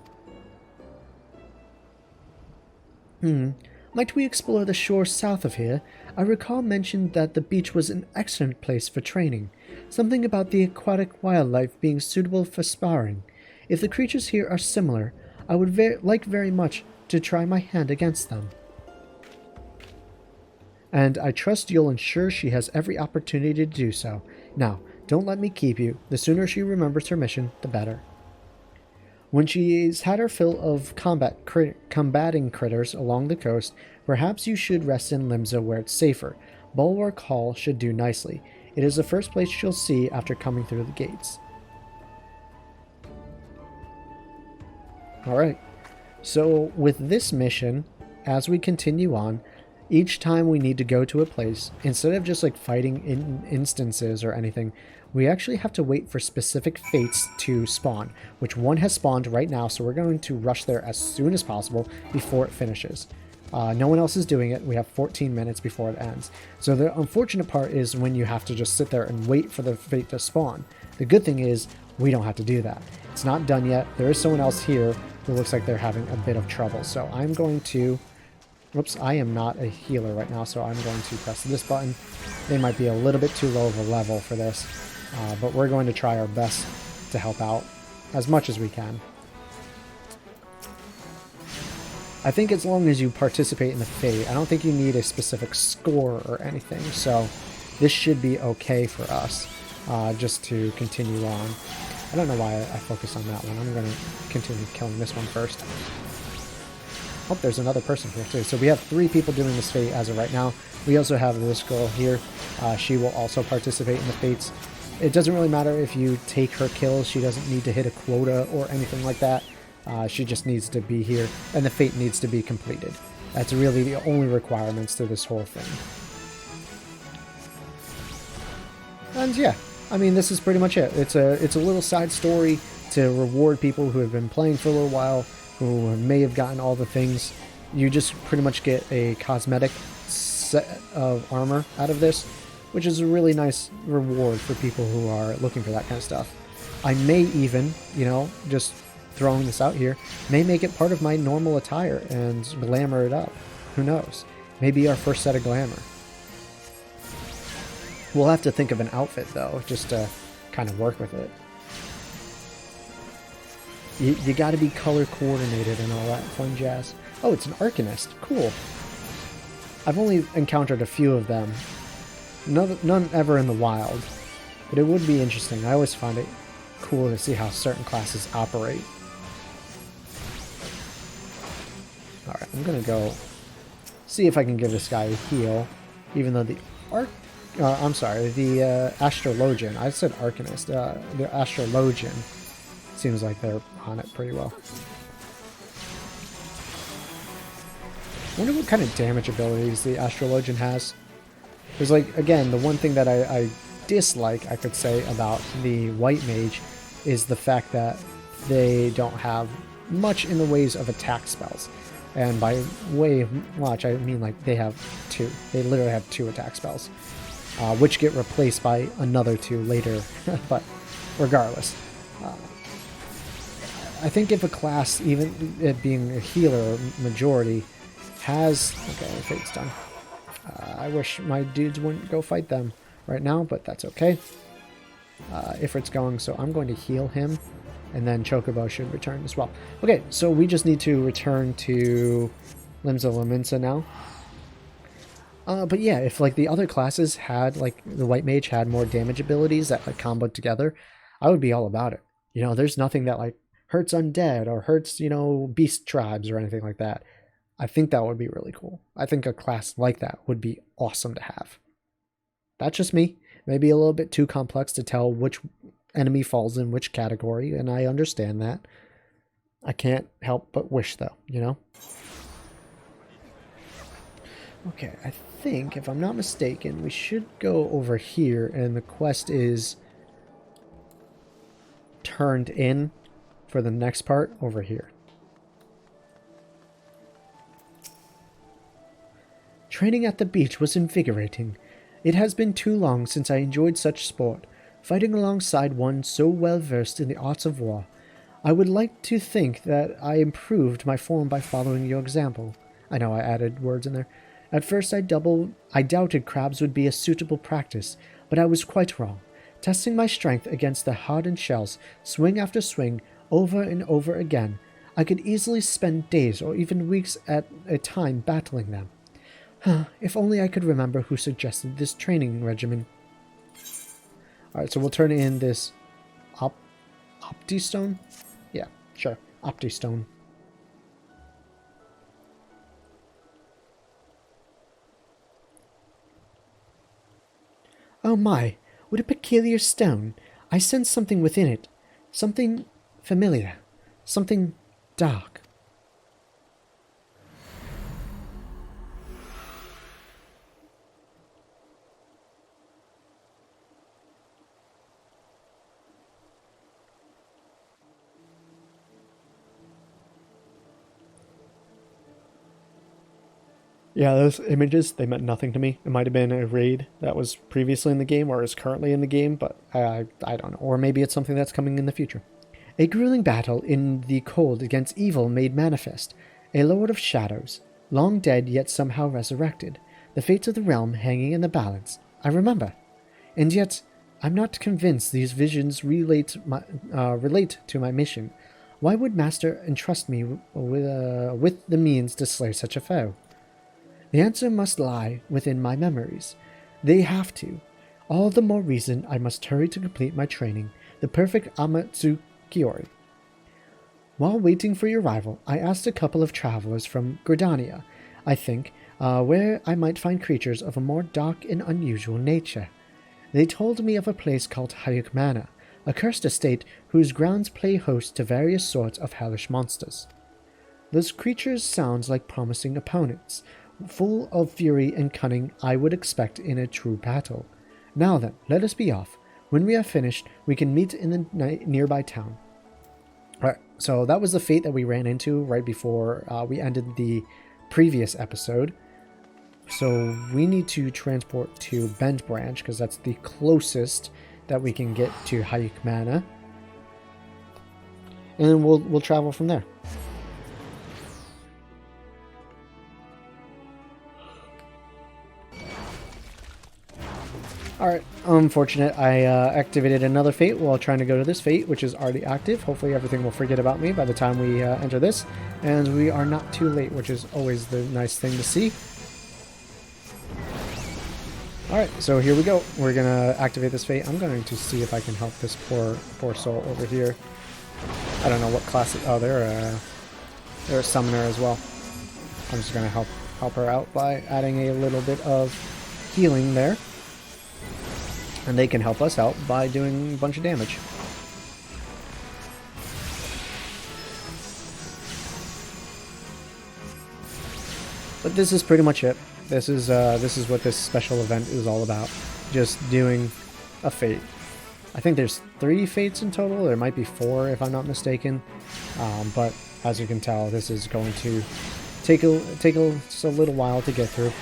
Might we explore the shore south of here? I recall mentioned that the beach was an excellent place for training. Something about the aquatic wildlife being suitable for sparring. If the creatures here are similar, I would like very much to try my hand against them. And I trust you'll ensure she has every opportunity to do so. Now, don't let me keep you. The sooner she remembers her mission, the better. When she's had her fill of combating critters along the coast, perhaps you should rest in Limsa where it's safer. Bulwark Hall should do nicely. It is the first place she'll see after coming through the gates. Alright, so with this mission, as we continue on, each time we need to go to a place, instead of just like fighting in instances or anything, we actually have to wait for specific fates to spawn, which one has spawned right now, so we're going to rush there as soon as possible before it finishes. No one else is doing it. We have 14 minutes before it ends. So the unfortunate part is when you have to just sit there and wait for the fate to spawn. The good thing is we don't have to do that. It's not done yet. There is someone else here who looks like they're having a bit of trouble. So I'm going to... Whoops, I am not a healer right now, so I'm going to press this button. They might be a little bit too low of a level for this, but we're going to try our best to help out as much as we can. I think as long as you participate in the fate, I don't think you need a specific score or anything, so this should be okay for us, just to continue on. I don't know why I focused on that one. I'm going to continue killing this one first. Oh, there's another person here too. So we have 3 people doing this fate as of right now. We also have this girl here. She will also participate in the fates. It doesn't really matter if you take her kills. She doesn't need to hit a quota or anything like that. She just needs to be here, and the fate needs to be completed. That's really the only requirements to this whole thing. And yeah, I mean, this is pretty much it. It's a little side story to reward people who have been playing for a little while, who may have gotten all the things. You just pretty much get a cosmetic set of armor out of this, which is a really nice reward for people who are looking for that kind of stuff. I may even, you know, just throwing this out here, may make it part of my normal attire and glamour it up. Who knows? Maybe our first set of glamour. We'll have to think of an outfit, though, just to kind of work with it. You got to be color coordinated and all that fun jazz. Oh, it's an Arcanist. Cool. I've only encountered a few of them. None ever in the wild. But it would be interesting. I always find it cool to see how certain classes operate. Alright, I'm going to go see if I can give this guy a heal. Even though the Astrologian. I said Arcanist. The Astrologian seems like they're on it pretty well. I wonder what kind of damage abilities the Astrologian has. There's like, again, the one thing that I dislike, I could say, about the White Mage is the fact that they don't have much in the ways of attack spells. And by way of much, I mean like they have 2. They literally have 2 attack spells, which get replaced by another 2 later. But regardless, I think if a class, even it being a healer majority, has... Okay, fate's done. I wish my dudes wouldn't go fight them right now, but that's okay. Ifrit's going, so I'm going to heal him, and then Chocobo should return as well. Okay, so we just need to return to Limsa Lominsa now. But yeah, if like the other classes had, like the White Mage had more damage abilities that like comboed together, I would be all about it. You know, there's nothing that like hurts undead or hurts, you know, beast tribes or anything like that. I think that would be really cool. I think a class like that would be awesome to have. That's just me. Maybe a little bit too complex to tell which enemy falls in which category, and I understand that. I can't help but wish, though, you know? Okay, I think, if I'm not mistaken, we should go over here, and the quest is turned in for the next part over here. Training at the beach was invigorating. It has been too long since I enjoyed such sport, fighting alongside one so well versed in the arts of war. I would like to think that I improved my form by following your example. I know I added words in there. At first I doubted crabs would be a suitable practice, but I was quite wrong. Testing my strength against the hardened shells, swing after swing, over and over again, I could easily spend days or even weeks at a time battling them. If only I could remember who suggested this training regimen. Alright, so we'll turn in this Optistone? Yeah, Sure. Optistone. Oh my, what a peculiar stone. I sense something within it. Something familiar. Something dark. Yeah, those images, they meant nothing to me. It might have been a raid that was previously in the game or is currently in the game, but I don't know. Or maybe it's something that's coming in the future. A grueling battle in the cold against evil made manifest. A lord of shadows, long dead yet somehow resurrected. The fates of the realm hanging in the balance. I remember. And yet, I'm not convinced these visions relate to my mission. Why would Master entrust me with the means to slay such a foe? The answer must lie within my memories. They have to. All the more reason I must hurry to complete my training, the perfect Amatsukiori. While waiting for your arrival, I asked a couple of travelers from Gridania, I think, where I might find creatures of a more dark and unusual nature. They told me of a place called Haukke Manor, a cursed estate whose grounds play host to various sorts of hellish monsters. Those creatures sound like promising opponents, full of fury and cunning I would expect in a true battle. Now then, let us be off. When we are finished, we can meet in the nearby town. Alright, so that was the fate that we ran into right before we ended the previous episode. So we need to transport to Bent Branch, because that's the closest that we can get to Haukke Manor. And then we'll travel from there. Alright, unfortunate. I activated another fate while trying to go to this fate, which is already active. Hopefully everything will forget about me by the time we enter this. And we are not too late, which is always the nice thing to see. Alright, so here we go. We're going to activate this fate. I'm going to see if I can help this poor soul over here. I don't know what class... Oh, they're a summoner as well. I'm just going to help her out by adding a little bit of healing there. And they can help us out by doing a bunch of damage. But this is pretty much it. This is what this special event is all about. Just doing a fate. I think there's 3 fates in total. There might be 4 if I'm not mistaken. But as you can tell, this is going to take us a little while to get through.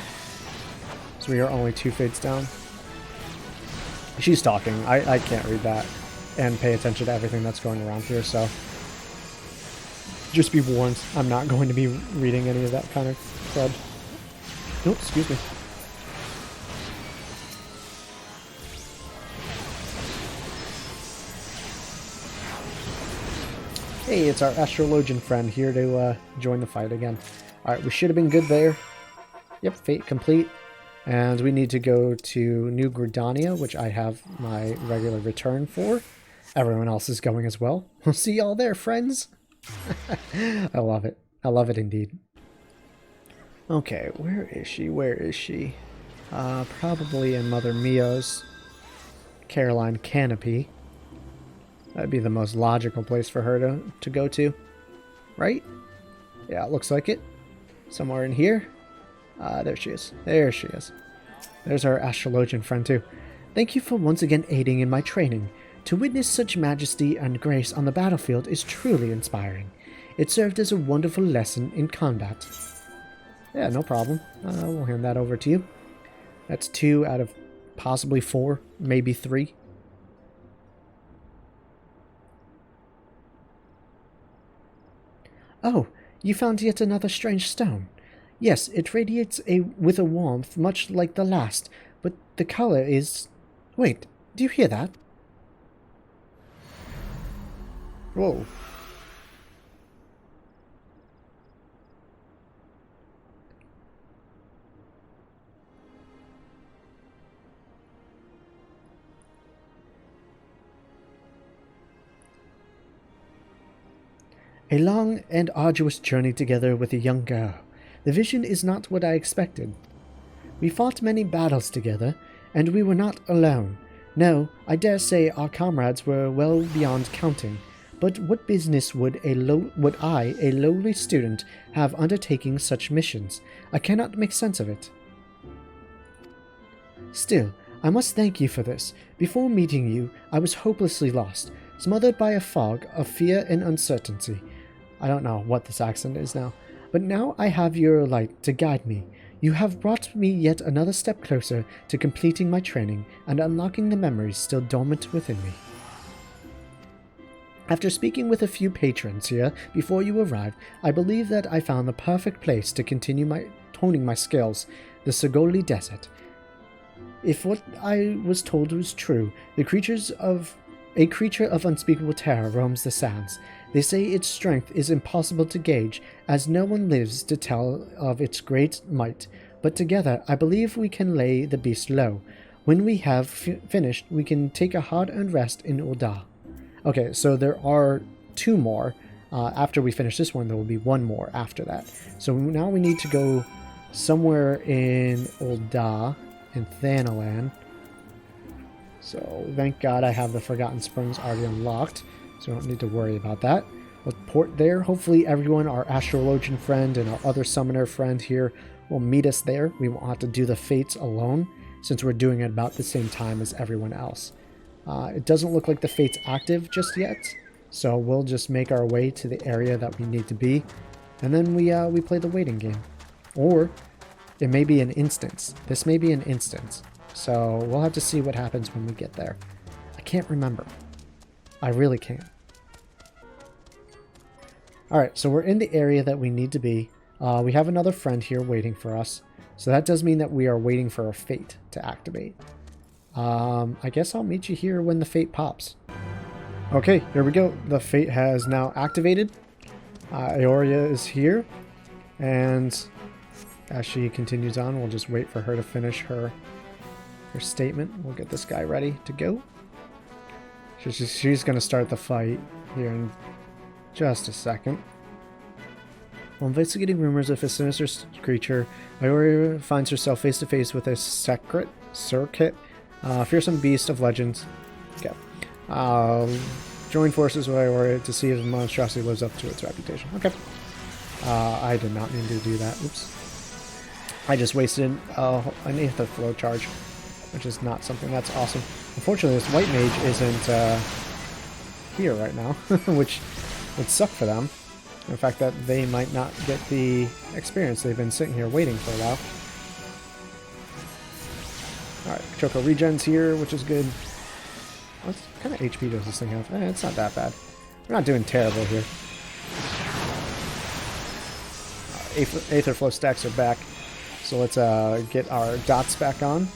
So we are only 2 fates down. She's talking. I can't read that and pay attention to everything that's going around here, so just be warned, I'm not going to be reading any of that kind of crud. Oh, excuse me. Hey, it's our astrologian friend here to join the fight again. Alright, we should have been good there. Yep, fate complete. And we need to go to New Gridania, which I have my regular return for. Everyone else is going as well. We'll see y'all there, friends. I love it. I love it indeed. Okay, where is she? Where is she? Probably in Mother Mia's Caroline Canopy. That'd be the most logical place for her to go to. Right? Yeah, it looks like it. Somewhere in here. There she is. There she is. There's our astrologian friend too. Thank you for once again aiding in my training. To witness such majesty and grace on the battlefield is truly inspiring. It served as a wonderful lesson in combat. Yeah, no problem. We'll hand that over to you. That's 2 out of possibly 4, maybe 3. Oh, you found yet another strange stone. Yes, it radiates with a warmth much like the last, but the color is... Wait, do you hear that? Whoa. A long and arduous journey together with a young girl. The vision is not what I expected. We fought many battles together, and we were not alone. No, I dare say our comrades were well beyond counting. But what business would I, a lowly student, have undertaking such missions? I cannot make sense of it. Still, I must thank you for this. Before meeting you, I was hopelessly lost, smothered by a fog of fear and uncertainty. I don't know what this accent is now. But now I have your light to guide me. You have brought me yet another step closer to completing my training and unlocking the memories still dormant within me. After speaking with a few patrons here before you arrived, I believe that I found the perfect place to continue honing my skills, the Sogoli Desert. If what I was told was true, a creature of unspeakable terror roams the sands. They say its strength is impossible to gauge, as no one lives to tell of its great might, but together I believe we can lay the beast low. When we have finished, we can take a hard-earned rest in Ul'dah. Okay, so there are 2 more. After we finish this one, there will be 1 more after that. So now we need to go somewhere in Ul'dah, in Thanalan. So thank God I have the Forgotten Springs already unlocked, so I don't need to worry about that. We'll port there. Hopefully everyone, our astrologian friend and our other summoner friend here, will meet us there. We won't have to do the fates alone, since we're doing it about the same time as everyone else. It doesn't look like the fate's active just yet, so we'll just make our way to the area that we need to be, and then we play the waiting game. Or it may be an instance. This may be an instance. So we'll have to see what happens when we get there. I can't remember. I really can't. Alright, so we're in the area that we need to be. We have another friend here waiting for us. So that does mean that we are waiting for a fate to activate. I guess I'll meet you here when the fate pops. Okay, here we go. The fate has now activated. Eorzea is here. And as she continues on, we'll just wait for her to finish her statement. We'll get this guy ready to go. She's going to start the fight here in just a second. While investigating rumors of a sinister creature, Eorzea finds herself face to face with a circuit, fearsome beast of legends. Okay. Join forces with Eorzea to see if the monstrosity lives up to its reputation. Okay. I did not mean to do that. Oops. I just wasted an Aether Flow charge, which is not something that's awesome. Unfortunately, this white mage isn't here right now, which would suck for them. The fact that they might not get the experience. They've been sitting here waiting for a while. Alright, Choco regens here, which is good. What kind of HP does this thing have? It's not that bad. We're not doing terrible here. Aether Flow stacks are back. So let's get our dots back on.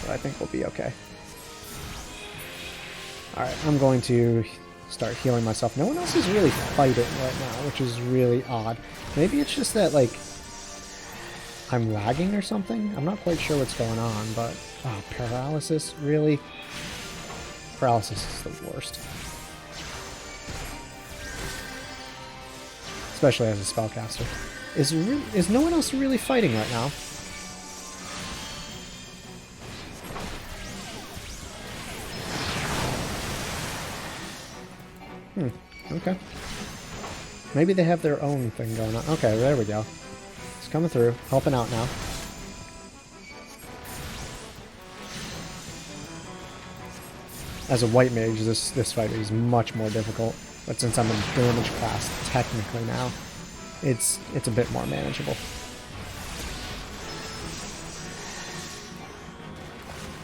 But I think we'll be okay. Alright, I'm going to start healing myself. No one else is really fighting right now, which is really odd. Maybe it's just that, like, I'm lagging or something? I'm not quite sure what's going on, but... Oh, paralysis? Really? Paralysis is the worst. Especially as a spellcaster. Is no one else really fighting right now? Okay. Maybe they have their own thing going on. Okay, there we go. It's coming through. Helping out now. As a white mage, this fight is much more difficult. But since I'm in damage class, technically now, it's a bit more manageable.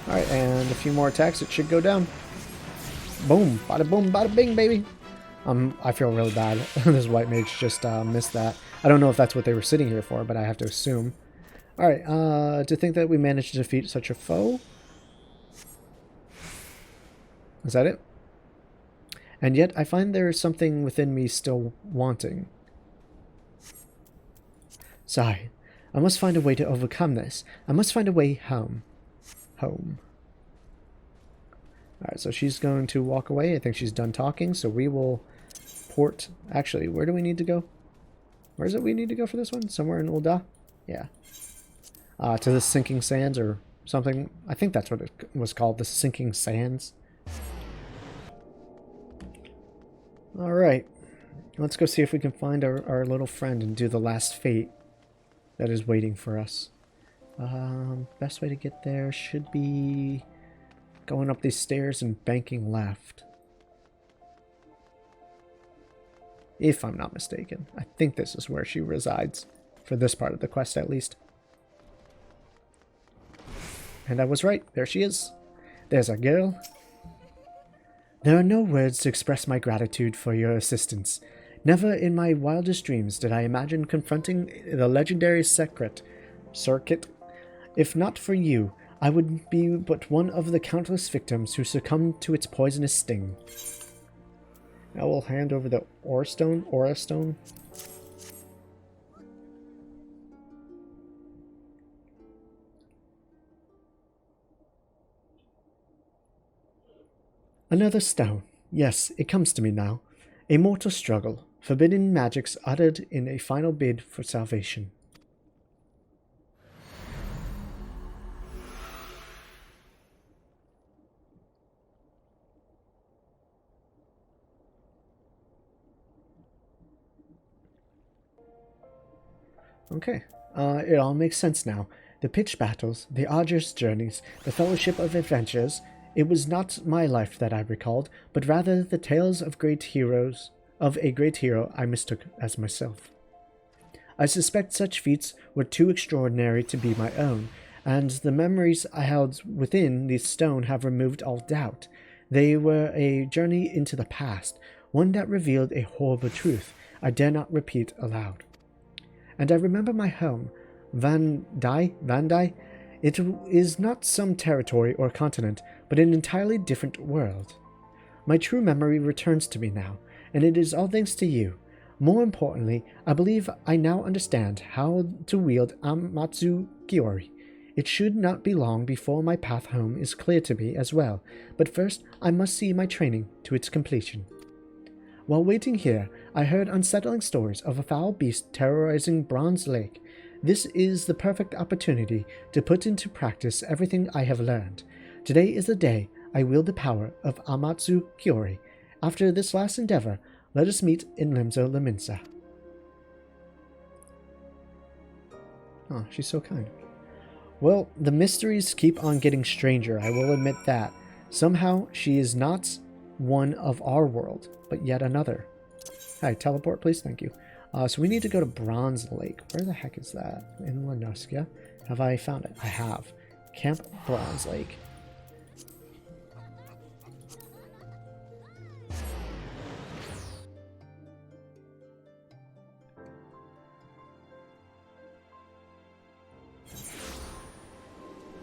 Alright, and a few more attacks, it should go down. Boom! Bada boom, bada bing, baby! I feel really bad. This white mage just missed that. I don't know if that's what they were sitting here for, but I have to assume. Alright, to think that we managed to defeat such a foe? Is that it? And yet, I find there is something within me still wanting. Sigh. I must find a way to overcome this. I must find a way home. Home. Alright, so she's going to walk away. I think she's done talking, so we will port... Actually, where do we need to go? Where is it we need to go for this one? Somewhere in Ul'dah? Yeah. To the Sinking Sands or something. I think that's what it was called, the Sinking Sands. Alright. Let's go see if we can find our little friend and do the last fate that is waiting for us. Best way to get there should be going up these stairs and banking left. If I'm not mistaken. I think this is where she resides. For this part of the quest, at least. And I was right. There she is. There's our girl. There are no words to express my gratitude for your assistance. Never in my wildest dreams did I imagine confronting the legendary circuit. If not for you, I would be but one of the countless victims who succumbed to its poisonous sting. Now we'll hand over the Aura Stone. Another stone. Yes, it comes to me now. A mortal struggle. Forbidden magics uttered in a final bid for salvation. Okay, it all makes sense now. The pitched battles, the arduous journeys, the fellowship of adventures. It was not my life that I recalled, but rather the tales of a great hero I mistook as myself. I suspect such feats were too extraordinary to be my own, and the memories I held within the stone have removed all doubt. They were a journey into the past, one that revealed a horrible truth I dare not repeat aloud. And I remember my home, Vandai. It is not some territory or continent, but an entirely different world. My true memory returns to me now, and it is all thanks to you. More importantly, I believe I now understand how to wield Amatsu Kiori. It should not be long before my path home is clear to me as well, but first I must see my training to its completion. While waiting here, I heard unsettling stories of a foul beast terrorizing Bronze Lake. This is the perfect opportunity to put into practice everything I have learned. Today is the day I wield the power of Amatsu Kiori. After this last endeavor, let us meet in Limsa Laminsa. Oh, she's so kind. Well, the mysteries keep on getting stranger, I will admit that. Somehow, she is not one of our world, but yet another. Hi, teleport please, thank you. So we need to go to Bronze Lake. Where the heck is that? In Lanoskia? Have I found it? I have. Camp Bronze Lake.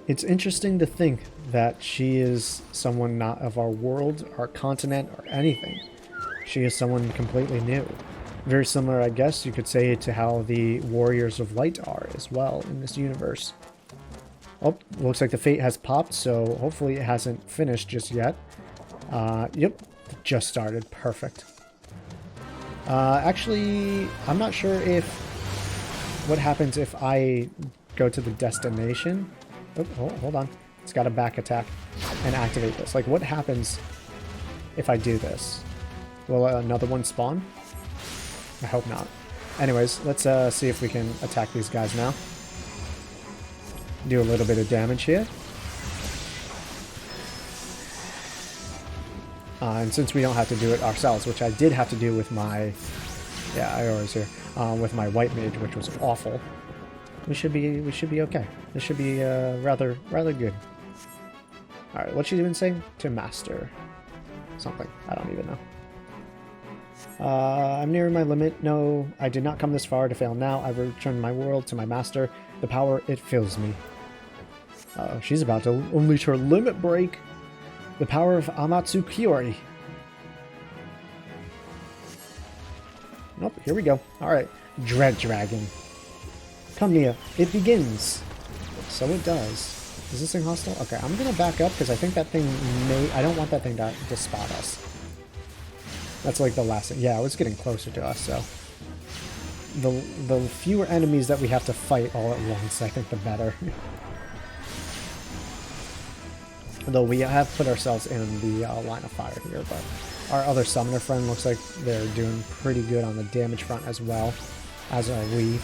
It's interesting to think that she is someone not of our world, our continent, or anything. She is someone completely new. Very similar, I guess you could say, to how the Warriors of Light are as well in this universe. Oh, looks like the fate has popped, so hopefully it hasn't finished just yet. Yep, just started. Perfect. Actually, I'm not sure if... what happens if I go to the destination. Oh, hold on. It's got a back attack and activate this. Like, what happens if I do this? Will another one spawn? I hope not. Anyways, let's see if we can attack these guys now. Do a little bit of damage here. And since we don't have to do it ourselves, which I did have to do with my... yeah, Eorzea, with my white mage, which was awful. We should be okay. This should be rather good. All right, what's she even saying? To master something. I don't even know. I'm nearing my limit. No, I did not come this far to fail now. I return my world to my master. The power, it fills me. She's about to unleash her limit break. The power of Amatsu Kiori. Nope, here we go. All right, Dread Dragon. Come, Niah, it begins. So it does. Is this thing hostile? Okay, I'm gonna back up because I think that thing may... I don't want that thing to spot us. That's like the last thing. Yeah, it was getting closer to us, so... The fewer enemies that we have to fight all at once, I think the better. Though we have put ourselves in the line of fire here, but our other summoner friend looks like they're doing pretty good on the damage front as well, as are we.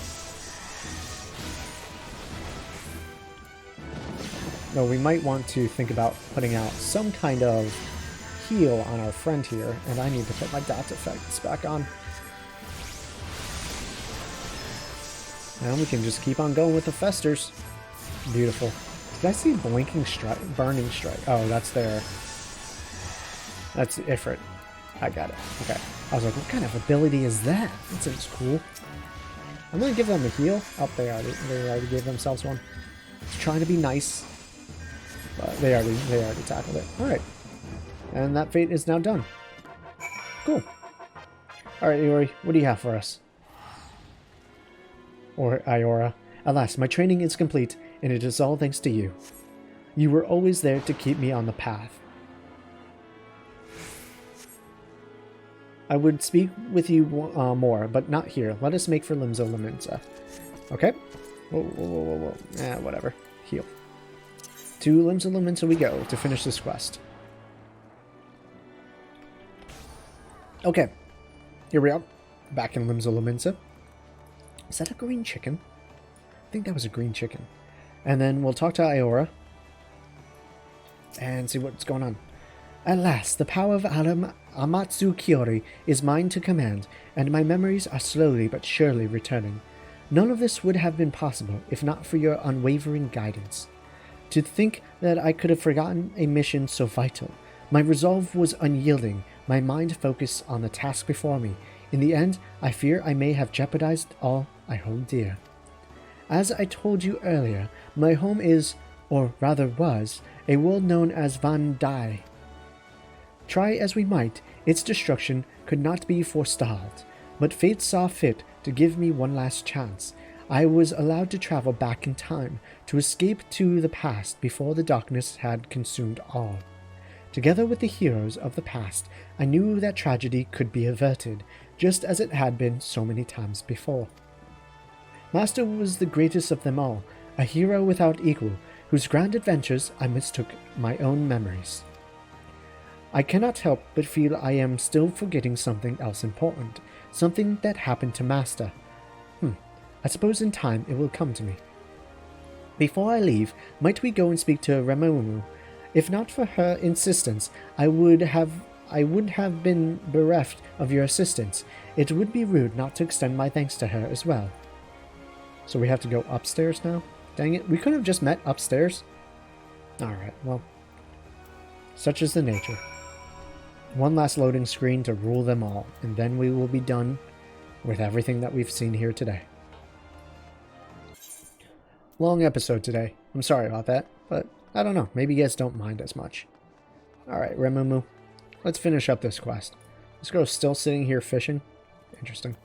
Though we might want to think about putting out some kind of heal on our friend here, and I need to put my dot effects back on. And we can just keep on going with the festers. Beautiful. Did I see blinking strike? Burning strike. Oh, that's their... That's the Ifrit. I got it. Okay. I was like, what kind of ability is that? That seems cool. I'm gonna give them a heal. Oh, they already gave themselves one. Just trying to be nice. But they already tackled it. Alright. And that fate is now done. Cool. Alright, Iori, what do you have for us? Or Iora. Alas, my training is complete, and it is all thanks to you. You were always there to keep me on the path. I would speak with you more, but not here. Let us make for Limzo Laminza. Okay? Whoa, whoa, whoa, whoa, whoa. Whatever. Heal. To Limzo Laminza we go to finish this quest. Okay. Here we are. Back in Limzo Laminza. Is that a green chicken? I think that was a green chicken. And then we'll talk to Iora and see what's going on. At last, the power of Amatsu Kyori is mine to command, and my memories are slowly but surely returning. None of this would have been possible if not for your unwavering guidance. To think that I could have forgotten a mission so vital. My resolve was unyielding, my mind focused on the task before me. In the end, I fear I may have jeopardized all I hold dear. As I told you earlier, my home is, or rather was, a world known as Van Dai. Try as we might, its destruction could not be forestalled, but fate saw fit to give me one last chance. I was allowed to travel back in time, to escape to the past before the darkness had consumed all. Together with the heroes of the past, I knew that tragedy could be averted, just as it had been so many times before. Master was the greatest of them all, a hero without equal, whose grand adventures I mistook my own memories. I cannot help but feel I am still forgetting something else important, something that happened to Master. I suppose in time it will come to me. Before I leave, might we go and speak to Remumu? If not for her insistence, I would have been bereft of your assistance. It would be rude not to extend my thanks to her as well. So we have to go upstairs now? Dang it, we could have just met upstairs. Alright, well, such is the nature. One last loading screen to rule them all, and then we will be done with everything that we've seen here today. Long episode today. I'm sorry about that, but I don't know, maybe you guys don't mind as much. Alright, Remumu, let's finish up this quest. This girl's still sitting here fishing. Interesting.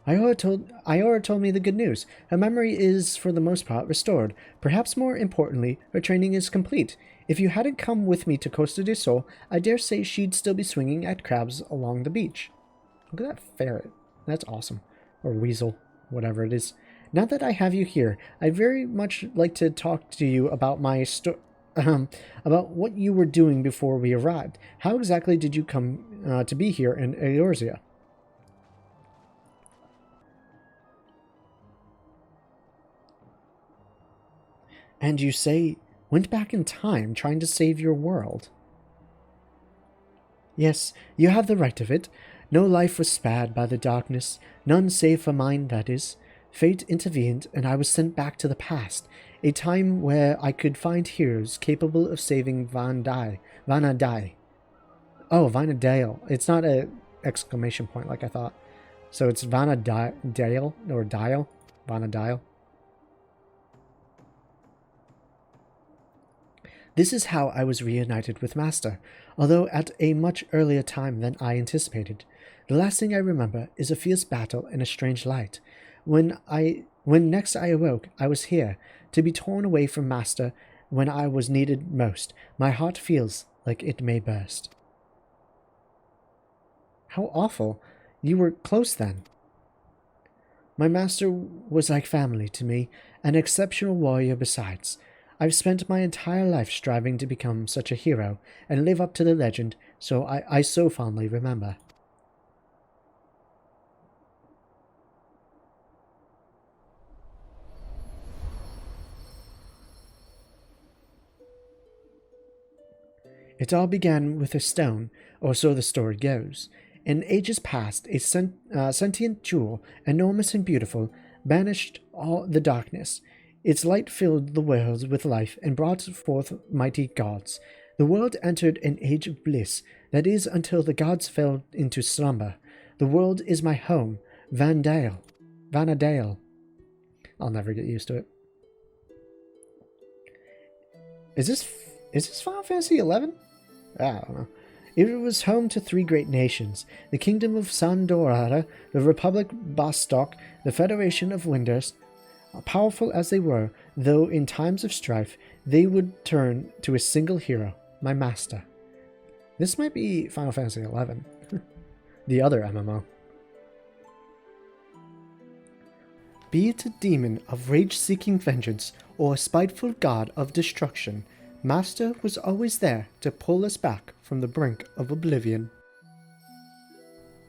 Iora told me the good news. Her memory is, for the most part, restored. Perhaps more importantly, her training is complete. If you hadn't come with me to Costa del Sol, I dare say she'd still be swinging at crabs along the beach. Look at that ferret. That's awesome. Or weasel, whatever it is. Now that I have you here, I'd very much like to talk to you about my about what you were doing before we arrived. How exactly did you come to be here in Eorzea? And you say, went back in time trying to save your world. Yes, you have the right of it. No life was spared by the darkness, none save for mine, that is. Fate intervened, and I was sent back to the past, a time where I could find heroes capable of saving Vanadai. Oh, Vanadale. It's not a exclamation point like I thought. So it's Vanadale, or Dial? Vanadile. This is how I was reunited with Master, although at a much earlier time than I anticipated. The last thing I remember is a fierce battle in a strange light. When When next I awoke, I was here, to be torn away from Master when I was needed most. My heart feels like it may burst. How awful. You were close then. My master was like family to me, an exceptional warrior besides. I've spent my entire life striving to become such a hero and live up to the legend, so I so fondly remember. It all began with a stone, or so the story goes. In ages past, a sentient jewel, enormous and beautiful, banished all the darkness. Its light filled the world with life and brought forth mighty gods. The world entered an age of bliss, that is, until the gods fell into slumber. The world is my home, Vanadale. I'll never get used to it. Is this Final Fantasy XI? I don't know. It was home to 3 great nations, the Kingdom of Sandorara, the Republic Bostock, the Federation of Winders. Powerful as they were, though in times of strife, they would turn to a single hero, my master. This might be Final Fantasy XI, the other MMO. Be it a demon of rage-seeking vengeance or a spiteful god of destruction, Master was always there to pull us back from the brink of oblivion.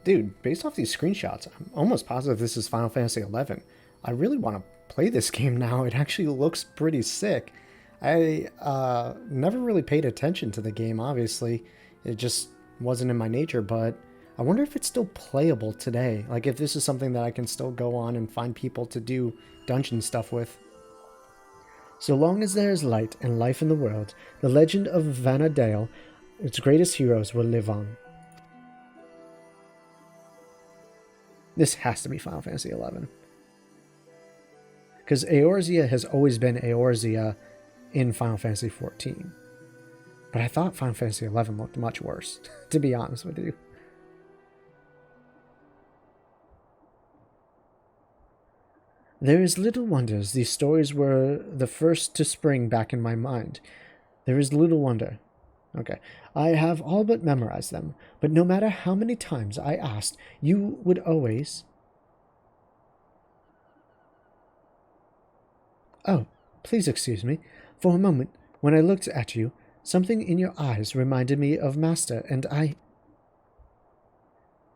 Dude, based off these screenshots, I'm almost positive this is Final Fantasy XI. I really want to play this game now. It actually looks pretty sick. I never really paid attention to the game, obviously. It just wasn't in my nature, but I wonder if it's still playable today. Like, if this is something that I can still go on and find people to do dungeon stuff with. So long as there is light and life in the world, the legend of Vanadale, its greatest heroes, will live on. This has to be Final Fantasy XI. Because Eorzea has always been Eorzea in Final Fantasy XIV. But I thought Final Fantasy XI looked much worse, to be honest with you. There is little wonder these stories were the first to spring back in my mind. There is little wonder. Okay, I have all but memorized them, but no matter how many times I asked, you would always... Oh, please excuse me. For a moment, when I looked at you, something in your eyes reminded me of Master, and I...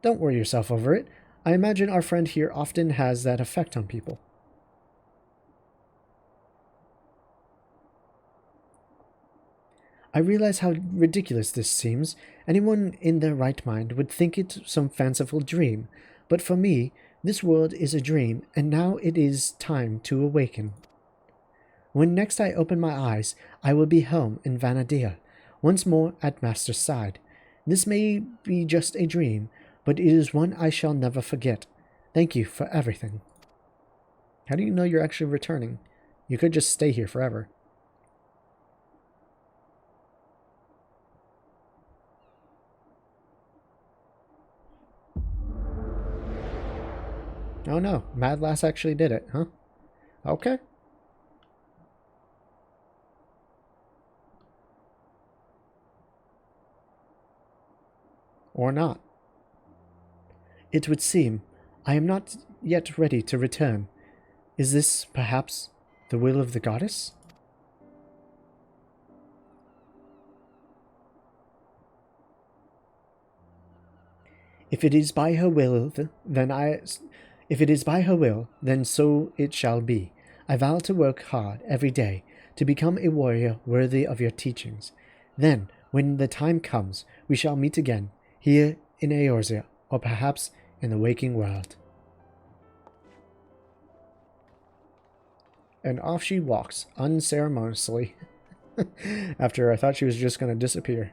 Don't worry yourself over it. I imagine our friend here often has that effect on people. I realize how ridiculous this seems. Anyone in their right mind would think it some fanciful dream. But for me, this world is a dream, and now it is time to awaken. When next I open my eyes, I will be home in Vanadale, once more at Master's side. This may be just a dream, but it is one I shall never forget. Thank you for everything. How do you know you're actually returning? You could just stay here forever. Oh no, Mad Lass actually did it, huh? Okay. Or not. It would seem I am not yet ready to return. Is this, perhaps, the will of the goddess? If it is by her will, then so it shall be. I vow to work hard every day to become a warrior worthy of your teachings. Then, when the time comes, we shall meet again, here in Eorzea, or perhaps in the waking world. And off she walks, unceremoniously, after I thought she was just going to disappear.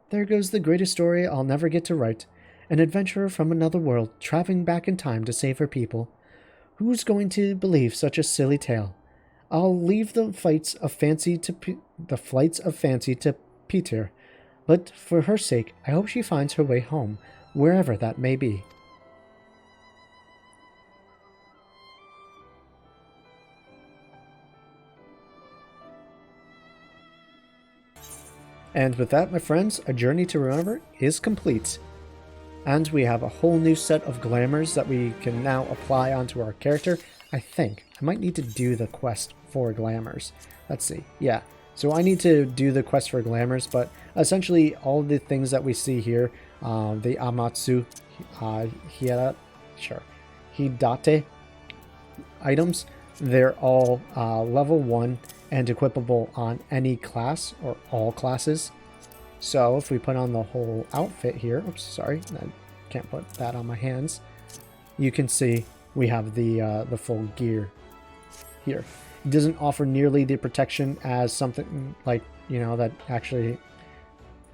There goes the greatest story I'll never get to write. An adventurer from another world, traveling back in time to save her people. Who's going to believe such a silly tale? I'll leave the flights of fancy to Peter, but for her sake, I hope she finds her way home, wherever that may be. And with that, my friends, a journey to remember is complete. And we have a whole new set of glamours that we can now apply onto our character. I think I might need to do the quest for glamours. Let's see. Yeah. So I need to do the quest for glamours, but essentially all the things that we see here, the Amatsu, Hidate items, they're all level 1 and equipable on any class or all classes. So if we put on the whole outfit here, oops, sorry, I can't put that on my hands. You can see we have the full gear here. It doesn't offer nearly the protection as something like, you know, that actually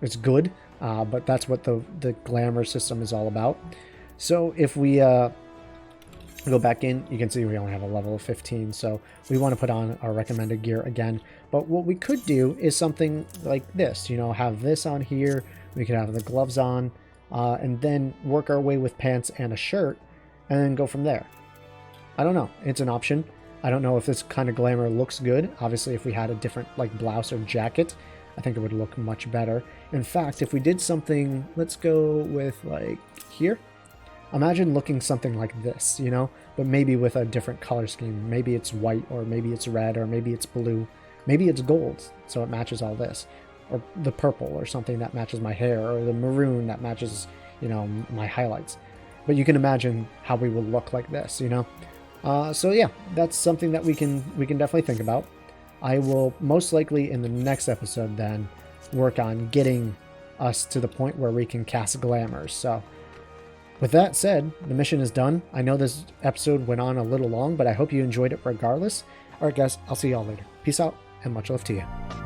is good, but that's what the glamour system is all about. So if we go back in, you can see we only have a level of 15, so we want to put on our recommended gear again. But what we could do is something like this, you know, have this on here, we could have the gloves on, and then work our way with pants and a shirt, and then go from there. I don't know, it's an option. I don't know if this kind of glamour looks good. Obviously, if we had a different like blouse or jacket, I think it would look much better. In fact, if we did something, let's go with like here. Imagine looking something like this, you know, but maybe with a different color scheme. Maybe it's white, or maybe it's red, or maybe it's blue. Maybe it's gold, so it matches all this. Or the purple, or something that matches my hair, or the maroon that matches, you know, my highlights. But you can imagine how we would look like this, you know. So yeah, that's something that we can definitely think about. I will most likely in the next episode then work on getting us to the point where we can cast glamours. So with that said, the mission is done. I know this episode went on a little long, but I hope you enjoyed it regardless. Alright guys, I'll see y'all later. Peace out, and much love to you.